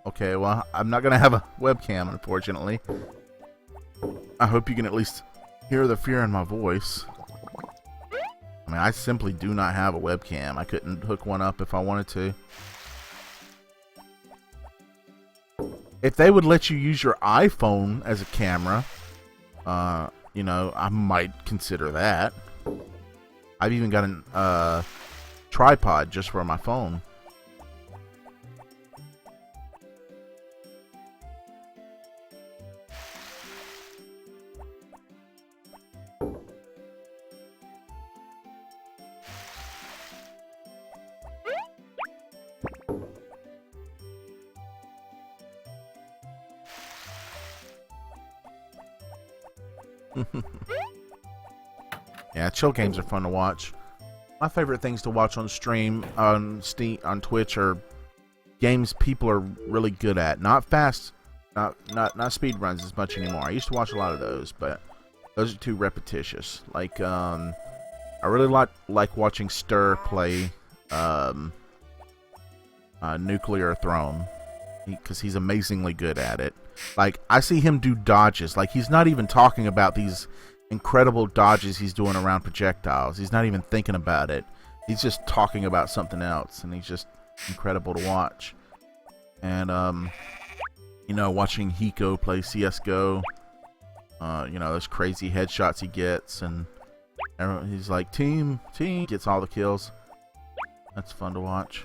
[SPEAKER 1] Okay, well, I'm not gonna have a webcam, unfortunately. I hope you can at least hear the fear in my voice. I mean, I simply do not have a webcam. I couldn't hook one up if I wanted to. If they would let you use your iPhone as a camera, you know, I might consider that. I've even got a tripod just for my phone. Yeah, chill games are fun to watch. My favorite things to watch on stream on Twitch are games people are really good at. Not fast, not speed runs as much anymore. I used to watch a lot of those, but those are too repetitious. Like I really like watching Stir play Nuclear Throne because he's amazingly good at it. Like, I see him do dodges. Like, he's not even talking about these incredible dodges he's doing around projectiles. He's not even thinking about it. He's just talking about something else, and he's just incredible to watch. And, you know, watching Hiko play CSGO, you know, those crazy headshots he gets, and he's like, team, gets all the kills. That's fun to watch.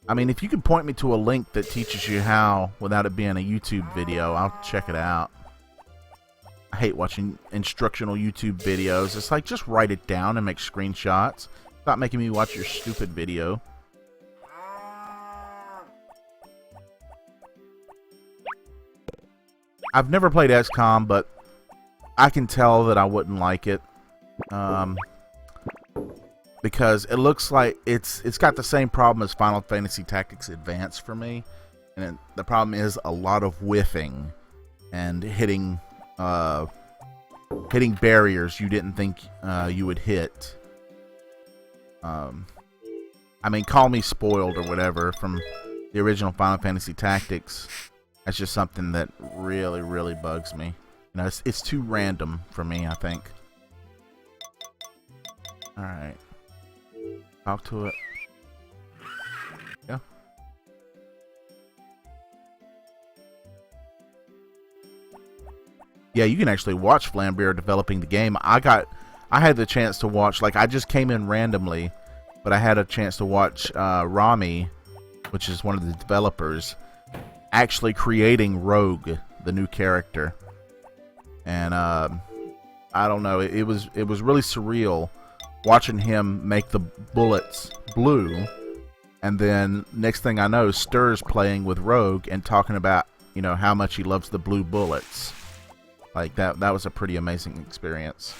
[SPEAKER 1] I mean, if you can point me to a link that teaches you how without it being a YouTube video, I'll check it out. I hate watching instructional YouTube videos. It's like, just write it down and make screenshots. Stop making me watch your stupid video. I've never played XCOM, but I can tell that I wouldn't like it. Because it looks like it's got the same problem as Final Fantasy Tactics Advance for me, and the problem is a lot of whiffing and hitting barriers you didn't think you would hit. I mean, call me spoiled or whatever from the original Final Fantasy Tactics. That's just something that really, really bugs me. You know, it's too random for me, I think. All right. Talk to it. Yeah. Yeah, you can actually watch Flambeer developing the game. I had the chance to watch, like, I just came in randomly, but I had a chance to watch Ronnie, which is one of the developers, actually creating Rogue, the new character. And I don't know, it was really surreal watching him make the bullets blue, and then next thing I know, Stir's playing with Rogue and talking about, you know, how much he loves the blue bullets. Like, that was a pretty amazing experience.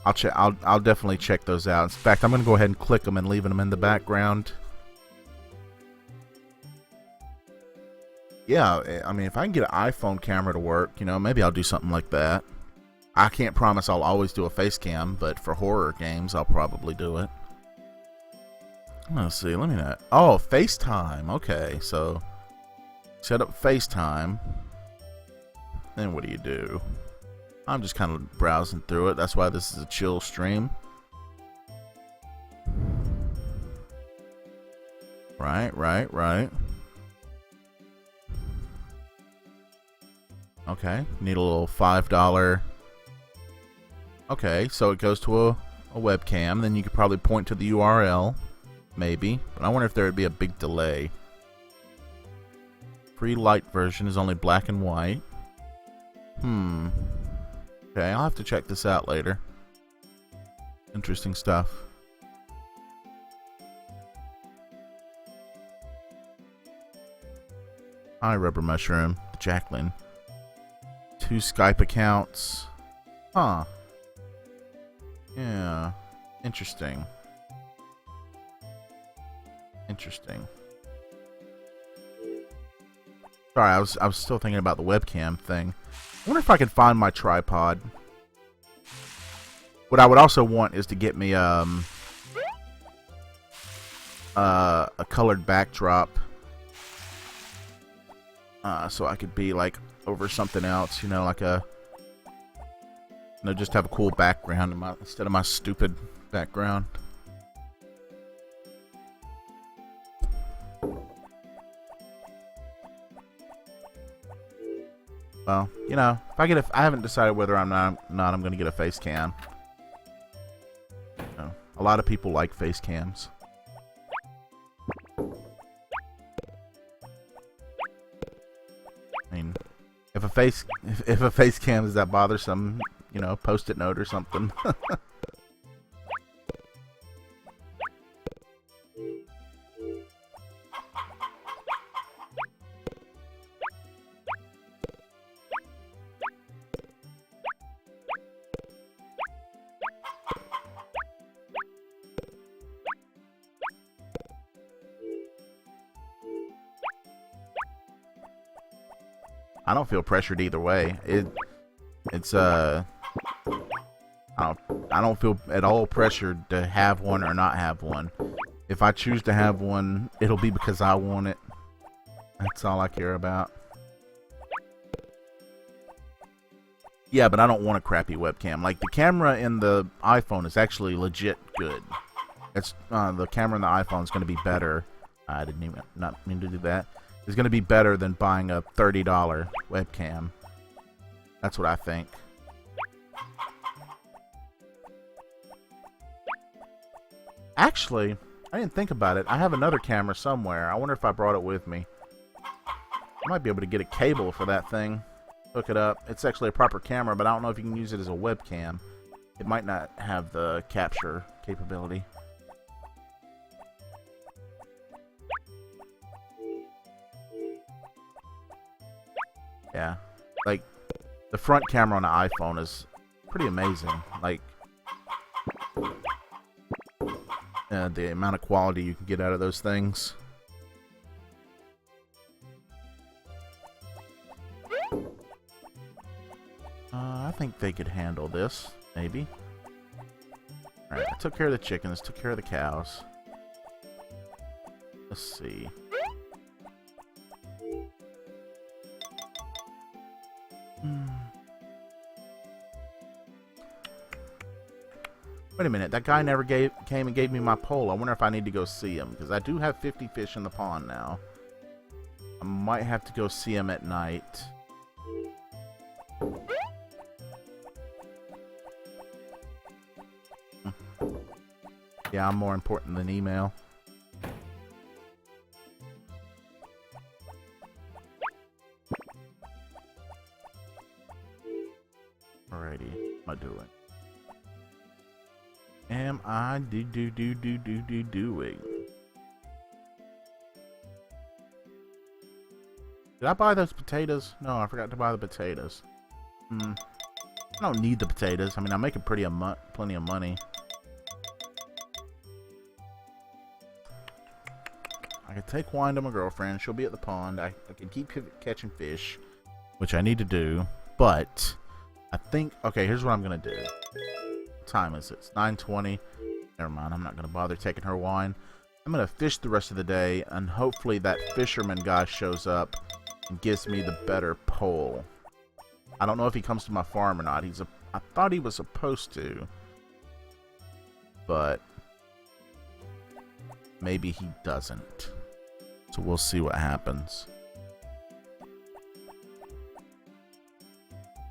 [SPEAKER 1] I'll definitely check those out. In fact, I'm gonna go ahead and click them and leaving them in the background. Yeah, I mean, if I can get an iPhone camera to work, you know, maybe I'll do something like that. I can't promise I'll always do a face cam, but for horror games, I'll probably do it. Let's see, let me know. Oh, FaceTime. Okay, so set up FaceTime. Then what do? I'm just kind of browsing through it. That's why this is a chill stream. Right. Okay, need a little $5. Okay, so it goes to a webcam. Then you could probably point to the URL, maybe. But I wonder if there would be a big delay. Free light version is only black and white. Okay, I'll have to check this out later. Interesting stuff. Hi, Rubber Mushroom. Jacqueline. 2 Skype accounts. Huh. Yeah. Interesting. Sorry, I was still thinking about the webcam thing. I wonder if I can find my tripod. What I would also want is to get me a colored backdrop, so I could be like over something else, you know, like just have a cool background instead of my stupid background. Well, you know, if I get I haven't decided whether I'm going to get a face cam. You know, a lot of people like face cams. I mean, if a face cam is that bothersome, you know, post-it note or something. I don't feel pressured either way. It's I don't feel at all pressured to have one or not have one. If I choose to have one, it'll be because I want it. That's all I care about. Yeah, but I don't want a crappy webcam. Like, the camera in the iPhone is actually legit good. It's the camera in the iPhone is going to be better. I didn't even not mean to do that. It's going to be better than buying a $30 webcam. That's what I think. Actually, I didn't think about it. I have another camera somewhere. I wonder if I brought it with me. I might be able to get a cable for that thing. Hook it up. It's actually a proper camera, but I don't know if you can use it as a webcam. It might not have the capture capability. Yeah, like, the front camera on the iPhone is pretty amazing. Like, the amount of quality you can get out of those things. I think they could handle this, maybe. Alright, I took care of the chickens, took care of the cows. Let's see. Wait a minute, that guy never came and gave me my pole. I wonder if I need to go see him, because I do have 50 fish in the pond now. I might have to go see him at night. Yeah, I'm more important than email. Alrighty, what am I doing? Am I doing? Did I buy those potatoes? No, I forgot to buy the potatoes. I don't need the potatoes. I mean, I'm making plenty of money. I could take wine to my girlfriend. She'll be at the pond. I can keep catching fish, which I need to do. But I think, okay, here's what I'm gonna do. What time is it? It's 9:20. Never mind. I'm not gonna bother taking her wine. I'm gonna fish the rest of the day, and hopefully that fisherman guy shows up and gives me the better pole. I don't know if he comes to my farm or not. I thought he was supposed to, but maybe he doesn't. So we'll see what happens.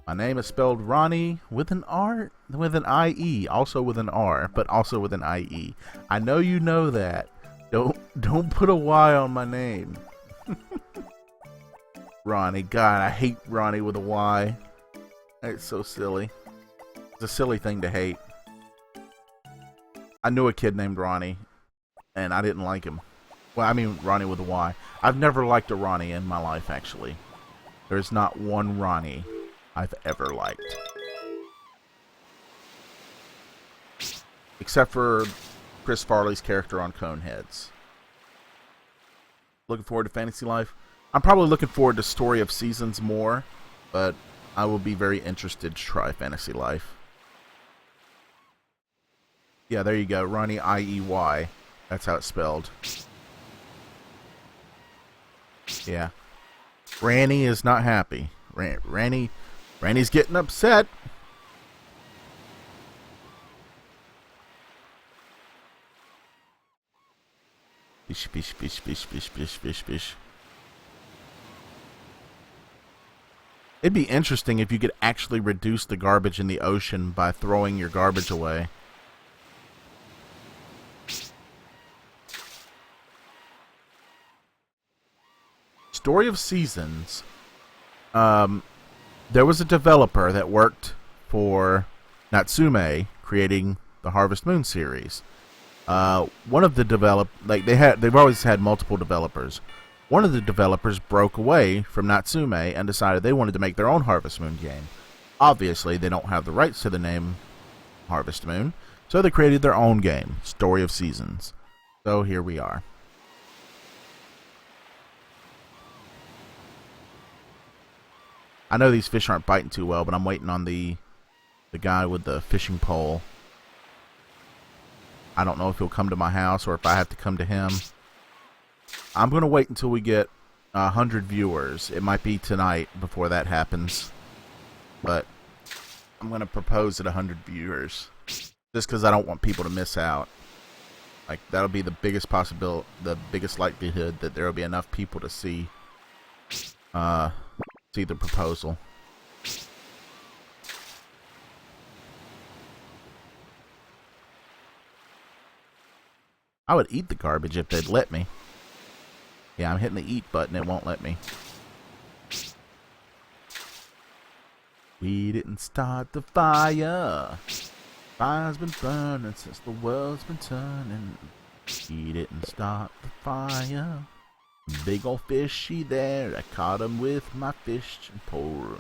[SPEAKER 1] My name is spelled Ronnie with an R, with an I-E, also with an R, but also with an I-E. I know you know that. Don't put a Y on my name. Ronnie. God, I hate Ronnie with a Y. It's so silly. It's a silly thing to hate. I knew a kid named Ronnie, and I didn't like him. Well, I mean Ronnie with a Y. I've never liked a Ronnie in my life, actually. There's not one Ronnie I've ever liked. Except for Chris Farley's character on Coneheads. Looking forward to Fantasy Life. I'm probably looking forward to Story of Seasons more, but I will be very interested to try Fantasy Life. Yeah, there you go. Ronnie, I-E-Y. That's how it's spelled. Yeah. Ranny is not happy. Ranny's getting upset. Bish, bish, bish, bish, bish, bish, bish, bish. It'd be interesting if you could actually reduce the garbage in the ocean by throwing your garbage away. Story of Seasons. There was a developer that worked for Natsume creating the Harvest Moon series. One of the they've always had multiple developers. One of the developers broke away from Natsume and decided they wanted to make their own Harvest Moon game. Obviously, they don't have the rights to the name Harvest Moon, so they created their own game, Story of Seasons. So here we are. I know these fish aren't biting too well, but I'm waiting on the guy with the fishing pole. I don't know if he'll come to my house or if I have to come to him. I'm going to wait until we get 100 viewers. It might be tonight before that happens. But I'm going to propose at 100 viewers. Just because I don't want people to miss out. Like, that'll be the biggest possibility, the biggest likelihood that there will be enough people to see the proposal. I would eat the garbage if they'd let me. Yeah, I'm hitting the eat button. It won't let me. We didn't start the fire. Fire's been burning since the world's been turning. We didn't start the fire. Big old fishy there. I caught him with my fishing pole.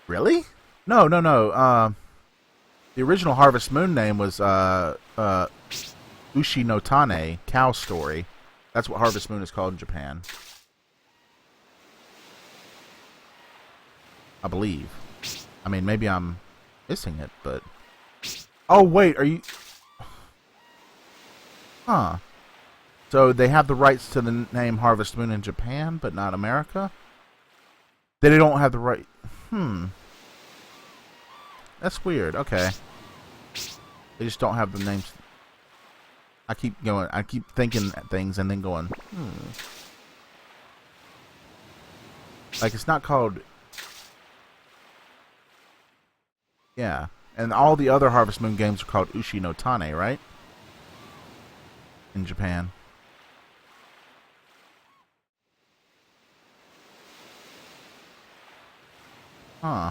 [SPEAKER 1] Really? No. The original Harvest Moon name was Ushi no Tane, Cow Story. That's what Harvest Moon is called in Japan. I believe. I mean, maybe I'm missing it, but... Oh, wait, are you... Huh. So they have the rights to the name Harvest Moon in Japan, but not America? They don't have the right... That's weird. Okay. They just don't have the names. I keep thinking things and then going, Like, it's not called... Yeah. And all the other Harvest Moon games are called Ushi no Tane, right? In Japan. Huh.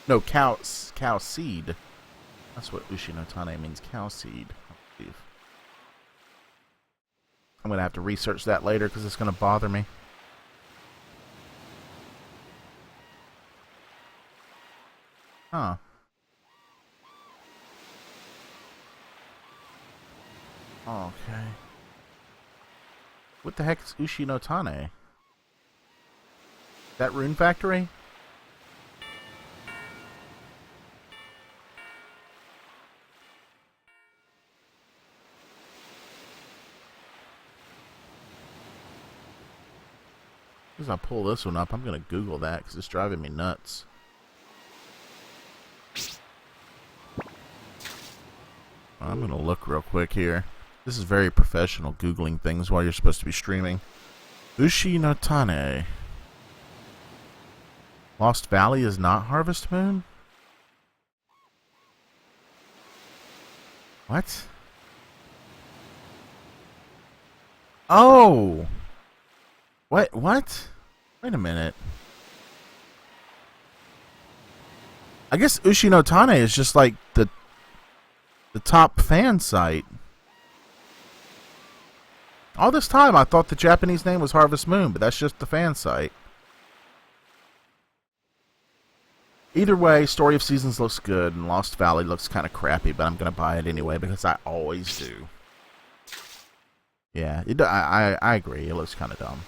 [SPEAKER 1] No, cow seed. That's what Ushi no Tane means, cow seed, I believe. I'm going to have to research that later because it's going to bother me. Huh. Okay. What the heck is Ushi no Tane? That Rune Factory? As I pull this one up, I'm going to Google that because it's driving me nuts. I'm going to look real quick here. This is very professional, Googling things while you're supposed to be streaming. Ushi no Tane. Lost Valley is not Harvest Moon? What? Oh! What? Wait a minute. I guess Ushi no Tane is just like the top fan site. All this time I thought the Japanese name was Harvest Moon, but that's just the fan site. Either way, Story of Seasons looks good, and Lost Valley looks kind of crappy, but I'm going to buy it anyway because I always do. Yeah, I agree. It looks kind of dumb.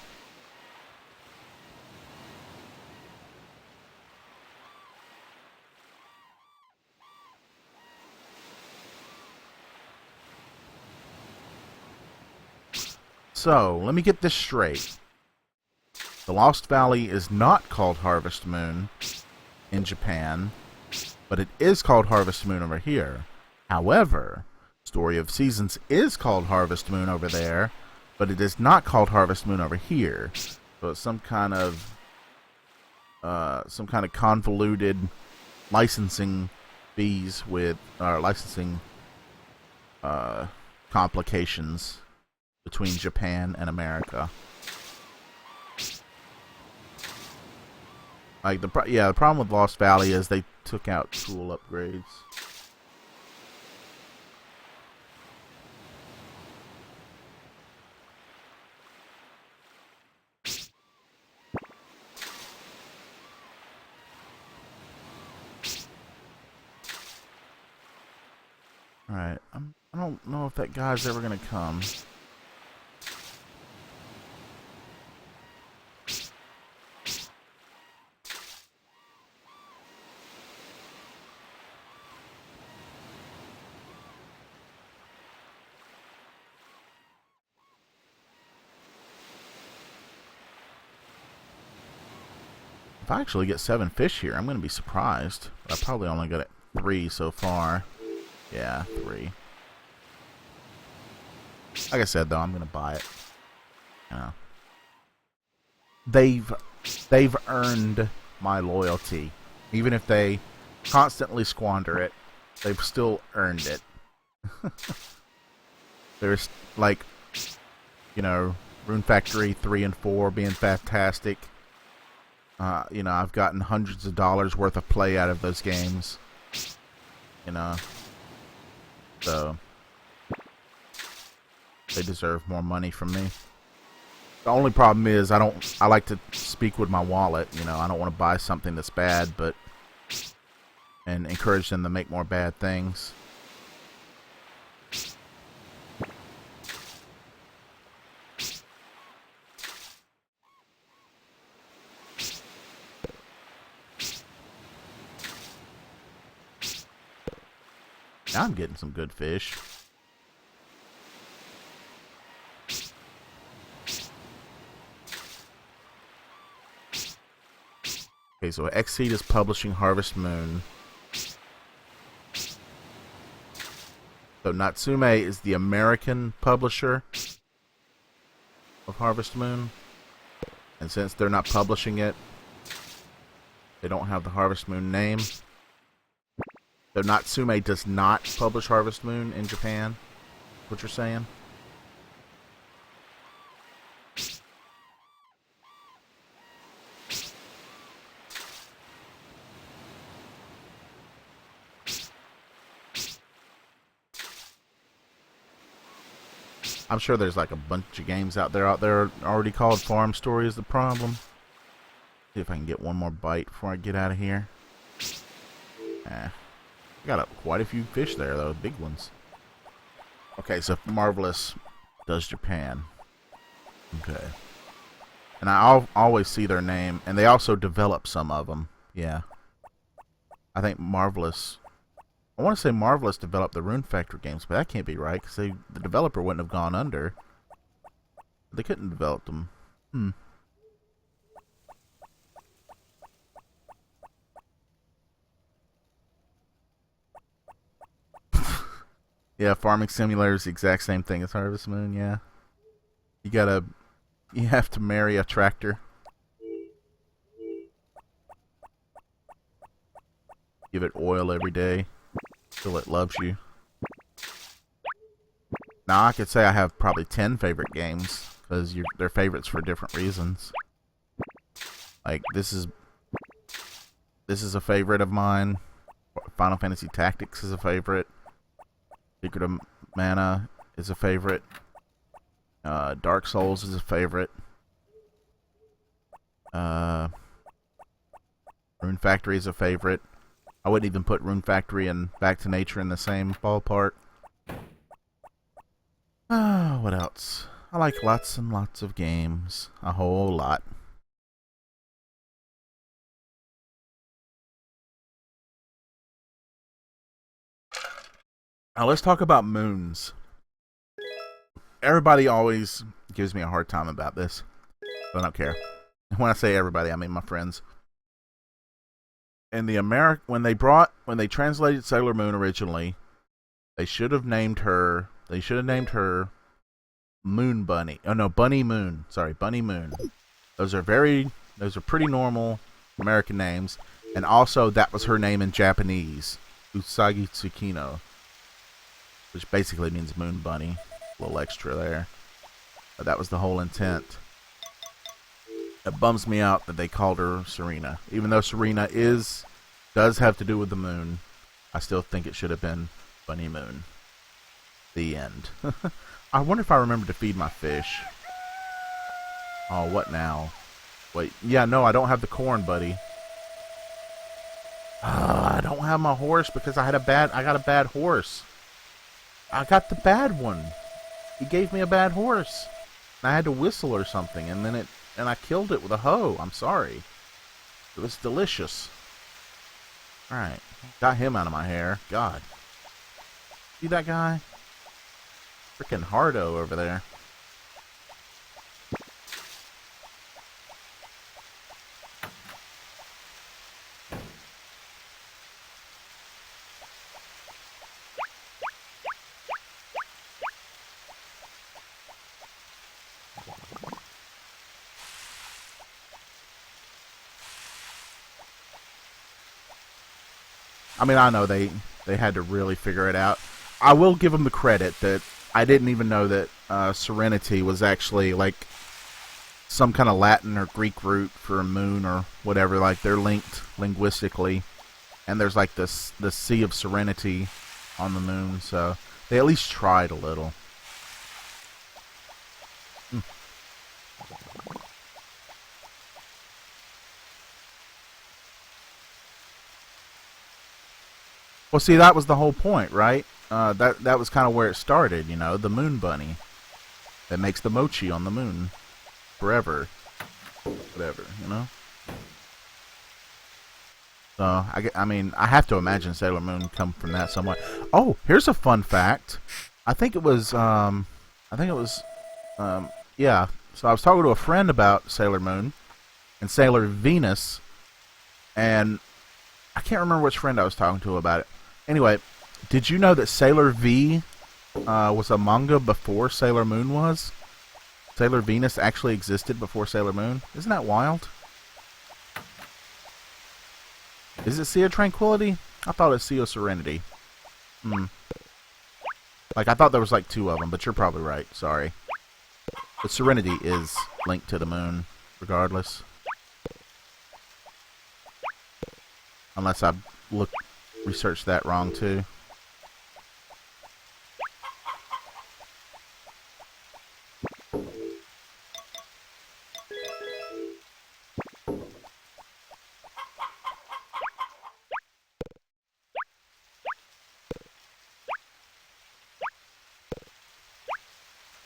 [SPEAKER 1] So, let me get this straight. The Lost Valley is not called Harvest Moon in Japan, but it is called Harvest Moon over here. However, Story of Seasons is called Harvest Moon over there, but it is not called Harvest Moon over here. So it's some kind of convoluted licensing fees with licensing complications between Japan and America. Like the problem with Lost Valley is they took out tool upgrades. Alright, I don't know if that guy's ever gonna come. If I actually get 7 fish here, I'm gonna be surprised. But I probably only got 3 so far. Yeah, 3. Like I said, though, I'm gonna buy it. You know, they've earned my loyalty. Even if they constantly squander it, they've still earned it. There's like, you know, Rune Factory 3 and 4 being fantastic. You know, I've gotten hundreds of dollars worth of play out of those games. You know, so they deserve more money from me. The only problem is I like to speak with my wallet. You know, I don't want to buy something that's bad, and encourage them to make more bad things. Now I'm getting some good fish. Okay, so Xseed is publishing Harvest Moon. So Natsume is the American publisher of Harvest Moon. And since they're not publishing it, they don't have the Harvest Moon name. So Natsume does not publish Harvest Moon in Japan. What you're saying? I'm sure there's like a bunch of games out there already called Farm Story is the problem. See if I can get one more bite before I get out of here. I got quite a few fish there though, big ones. Okay, so Marvelous does Japan. Okay. And I always see their name, and they also develop some of them. Yeah. I think Marvelous... I want to say Marvelous developed the Rune Factory games, but that can't be right, because the developer wouldn't have gone under. They couldn't develop them. Yeah, Farming Simulator is the exact same thing as Harvest Moon, yeah. You have to marry a tractor. Give it oil every day till it loves you. Now I could say I have probably 10 favorite games, because they're favorites for different reasons. Like this is a favorite of mine. Final Fantasy Tactics is a favorite. Secret of Mana is a favorite. Dark Souls is a favorite. Rune Factory is a favorite. I wouldn't even put Rune Factory and Back to Nature in the same ballpark. What else? I like lots and lots of games. A whole lot. Now let's talk about moons. Everybody always gives me a hard time about this. I don't care. When I say everybody, I mean my friends. And when they translated Sailor Moon originally, they should have named her. They should have named her Moon Bunny. Oh no, Bunny Moon. Sorry, Bunny Moon. Those are pretty normal American names. And also, that was her name in Japanese, Usagi Tsukino, which basically means Moon Bunny. A little extra there. But that was the whole intent. It bums me out that they called her Serena. Even though Serena does have to do with the moon, I still think it should have been Bunny Moon. The end. I wonder if I remember to feed my fish. Oh, what now? Wait, yeah, no, I don't have the corn, buddy. I don't have my horse because I got a bad horse. I got the bad one. He gave me a bad horse. And I had to whistle or something, and I killed it with a hoe. I'm sorry. It was delicious. Alright. Got him out of my hair. God. See that guy? Freaking hardo over there. I mean, I know they had to really figure it out. I will give them the credit that I didn't even know that Serenity was actually like some kind of Latin or Greek root for a moon or whatever. Like they're linked linguistically, and there's like the Sea of Serenity on the moon, so they at least tried a little. Well, see, that was the whole point, right? That was kind of where it started, you know, the moon bunny that makes the mochi on the moon forever, whatever, you know. So I mean, I have to imagine Sailor Moon come from that somewhat. Oh, here's a fun fact. I think it was, yeah. So I was talking to a friend about Sailor Moon and Sailor Venus, and I can't remember which friend I was talking to about it. Anyway, did you know that Sailor V was a manga before Sailor Moon was? Sailor Venus actually existed before Sailor Moon. Isn't that wild? Is it Sea of Tranquility? I thought it was Sea of Serenity. Like, I thought there was like two of them, but you're probably right. Sorry. But Serenity is linked to the moon, regardless. Unless I researched that wrong, too.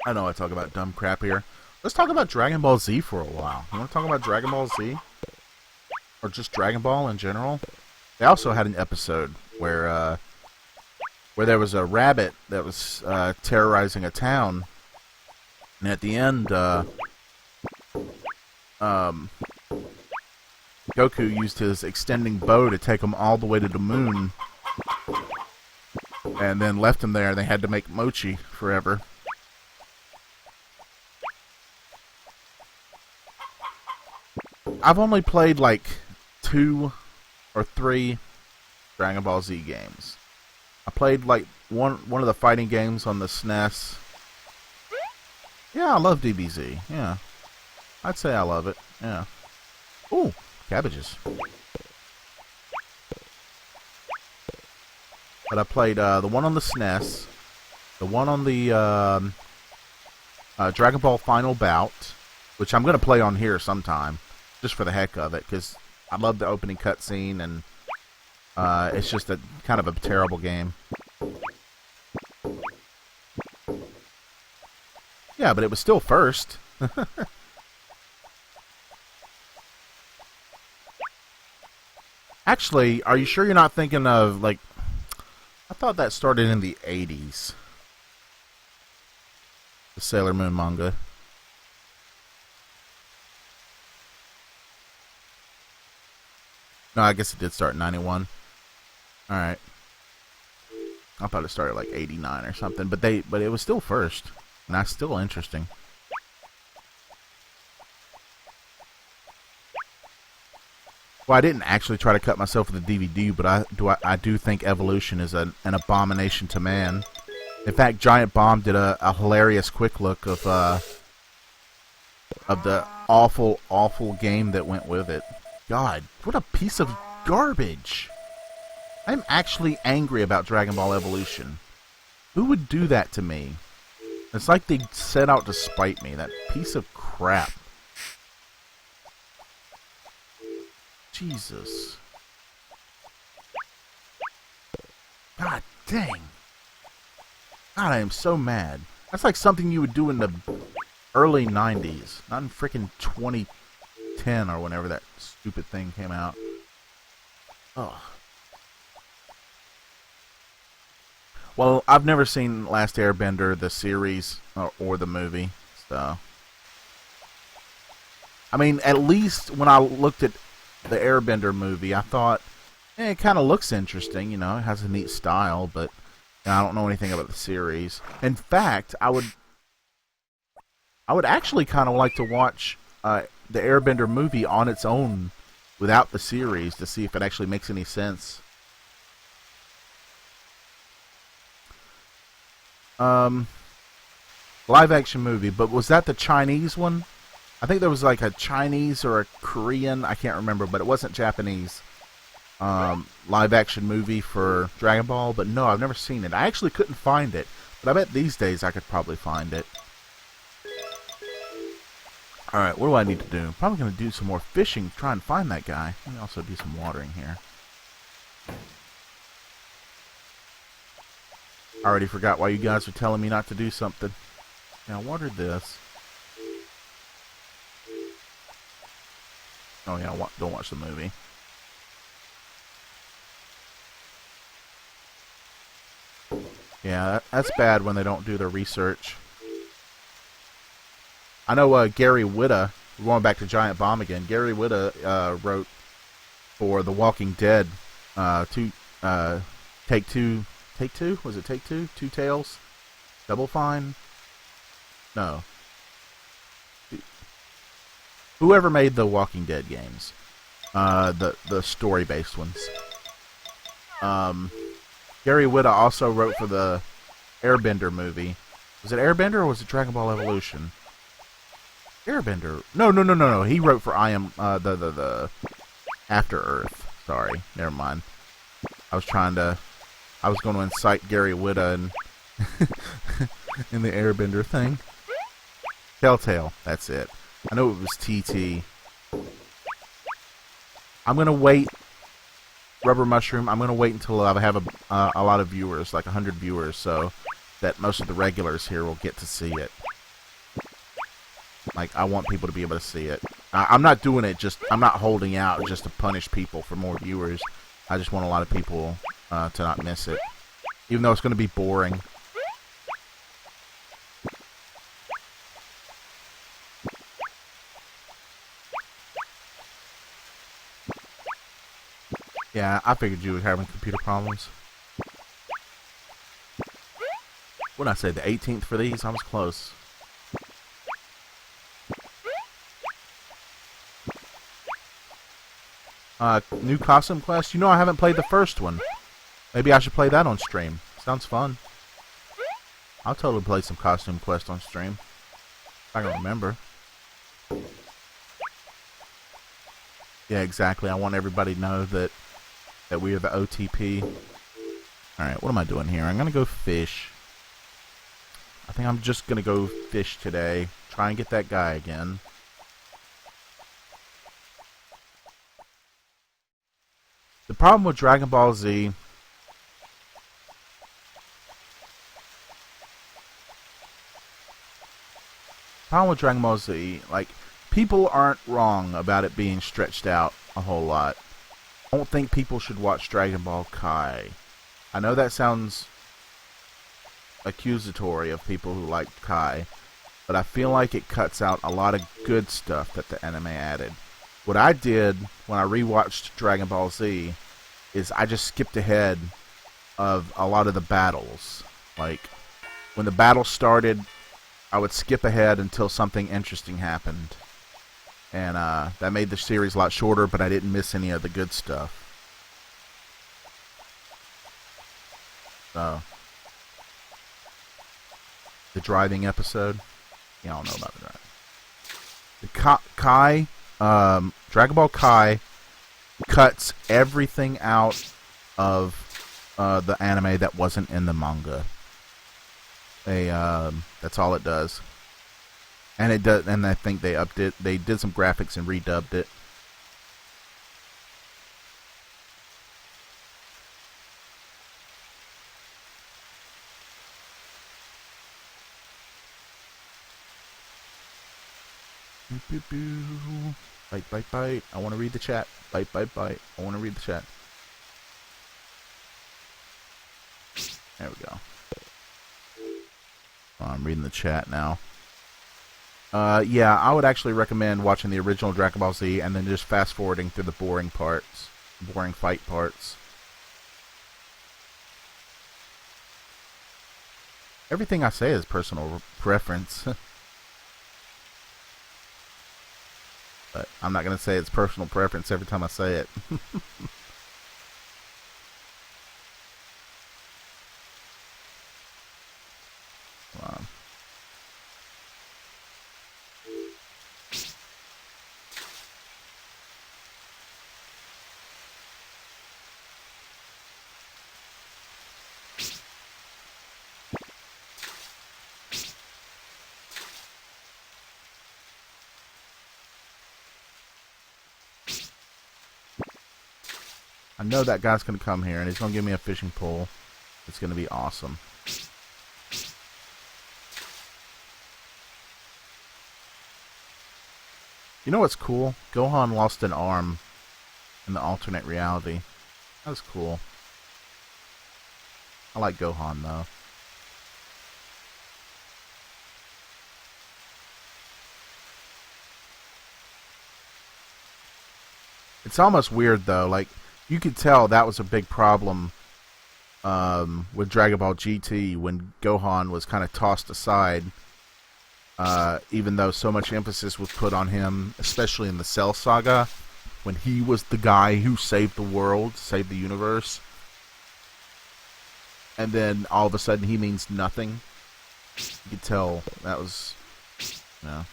[SPEAKER 1] I know I talk about dumb crap here. Let's talk about Dragon Ball Z for a while. You want to talk about Dragon Ball Z? Or just Dragon Ball in general? They also had an episode where there was a rabbit that was terrorizing a town, and at the end, Goku used his extending bow to take him all the way to the moon, and then left him there. They had to make mochi forever. I've only played like 2 or 3 Dragon Ball Z games. I played like one of the fighting games on the SNES. Yeah, I love DBZ. Yeah, I'd say I love it. Yeah. Ooh, cabbages. But I played the one on the SNES, the one on the Dragon Ball Final Bout, which I'm gonna play on here sometime, just for the heck of it, because I love the opening cutscene, and it's just a kind of a terrible game. Yeah, but it was still first. Actually, are you sure you're not thinking of, like, I thought that started in the 80s. The Sailor Moon manga. No, I guess it did start in 91. Alright. I thought it started like 89 or something, but it was still first. And that's still interesting. Well, I didn't actually try to cut myself with a DVD, but I do think evolution is an abomination to man. In fact, Giant Bomb did a hilarious quick look of the awful, awful game that went with it. God, what a piece of garbage! I'm actually angry about Dragon Ball Evolution. Who would do that to me? It's like they set out to spite me. That piece of crap. Jesus. God dang. God, I am so mad. That's like something you would do in the early 90s. Not in freaking 2010 or whenever that stupid thing came out. Ugh. Well, I've never seen Last Airbender, the series, or the movie. So, I mean, at least when I looked at the Airbender movie, I thought, it kind of looks interesting, you know, it has a neat style, but I don't know anything about the series. In fact, I would actually kind of like to watch the Airbender movie on its own without the series to see if it actually makes any sense. Live action movie, but was that the Chinese one? I think there was like a Chinese or a Korean, I can't remember, but it wasn't Japanese. Live action movie for Dragon Ball, but no, I've never seen it. I actually couldn't find it, but I bet these days I could probably find it. Alright, what do I need to do? Probably going to do some more fishing, try and find that guy. Let me also do some watering here. I already forgot why you guys were telling me not to do something. Yeah, I watered this. Oh yeah, don't watch the movie. Yeah, that's bad when they don't do their research. I know Gary Whitta, going back to Giant Bomb again, Gary Whitta wrote for The Walking Dead, Take Two? Was it Take Two? Two Tails? Double Fine? No. Whoever made the Walking Dead games. The story-based ones. Gary Whitta also wrote for the Airbender movie. Was it Airbender or was it Dragon Ball Evolution? Airbender. No. He wrote for the After Earth. Sorry, never mind. I was going to incite Gary Whitta and in the Airbender thing. Telltale. That's it. I know it was TT. I'm gonna wait. Rubber Mushroom. I'm gonna wait until I have a lot of viewers, like 100 viewers, so that most of the regulars here will get to see it. Like, I want people to be able to see it. I'm not doing it I'm not holding out just to punish people for more viewers. I just want a lot of people to not miss it. Even though it's going to be boring. Yeah, I figured you were having computer problems. What did I say, the 18th for these? I was close. New costume quest? You know I haven't played the first one. Maybe I should play that on stream. Sounds fun. I'll totally play some costume quest on stream. If I can remember. Yeah, exactly. I want everybody to know that we are the OTP. Alright, what am I doing here? I'm gonna go fish. I think I'm just gonna go fish today. Try and get that guy again. The problem with Dragon Ball Z... like, people aren't wrong about it being stretched out a whole lot. I don't think people should watch Dragon Ball Kai. I know that sounds accusatory of people who like Kai, but I feel like it cuts out a lot of good stuff that the anime added. what I did when I rewatched Dragon Ball Z is I just skipped ahead of a lot of the battles. Like, when the battle started, I would skip ahead until something interesting happened. And that made the series a lot shorter, but I didn't miss any of the good stuff. So, the driving episode. Y'all know about the driving. The Kai, Dragon Ball Kai cuts everything out of the anime that wasn't in the manga. That's all it does. And it does, and I think they upped it. They did some graphics and redubbed it. Bite, bite, bite. I want to read the chat. Bite, bite, bite. I want to read the chat. There we go. I'm reading the chat now. Yeah, I would actually recommend watching the original Dragon Ball Z and then just fast forwarding through the boring parts, boring fight parts. Everything I say is personal preference. But I'm not going to say it's personal preference every time I say it. I know that guy's going to come here, and he's going to give me a fishing pole. It's going to be awesome. You know what's cool? Gohan lost an arm in the alternate reality. That was cool. I like Gohan, though. It's almost weird, though. Like, you could tell that was a big problem with Dragon Ball GT when Gohan was kind of tossed aside, even though so much emphasis was put on him, especially in the Cell Saga, when he was the guy who saved the world, saved the universe. And then all of a sudden he means nothing. You could tell that was, you know.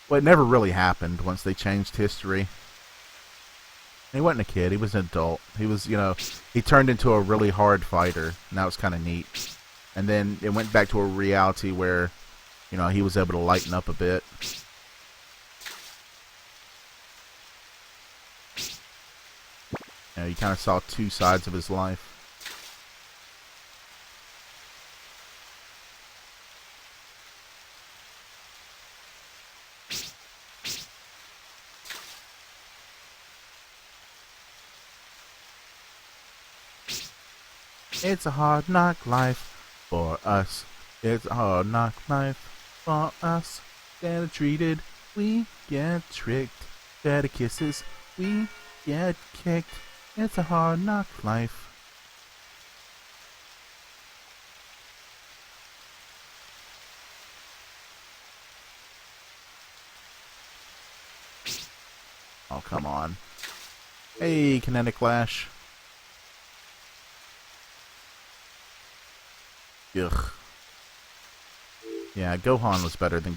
[SPEAKER 1] Well, it never really happened once they changed history. He wasn't a kid, he was an adult. He was, you know, he turned into a really hard fighter, and that was kind of neat. And then it went back to a reality where, you know, he was able to lighten up a bit. You know, you kind of saw two sides of his life. It's a hard knock life for us. It's a hard knock life for us. Get treated, we get tricked. Better kisses, we get kicked. It's a hard knock life. Oh, come on. Hey, Kinetic Lash. Ugh. Yeah, Gohan was better than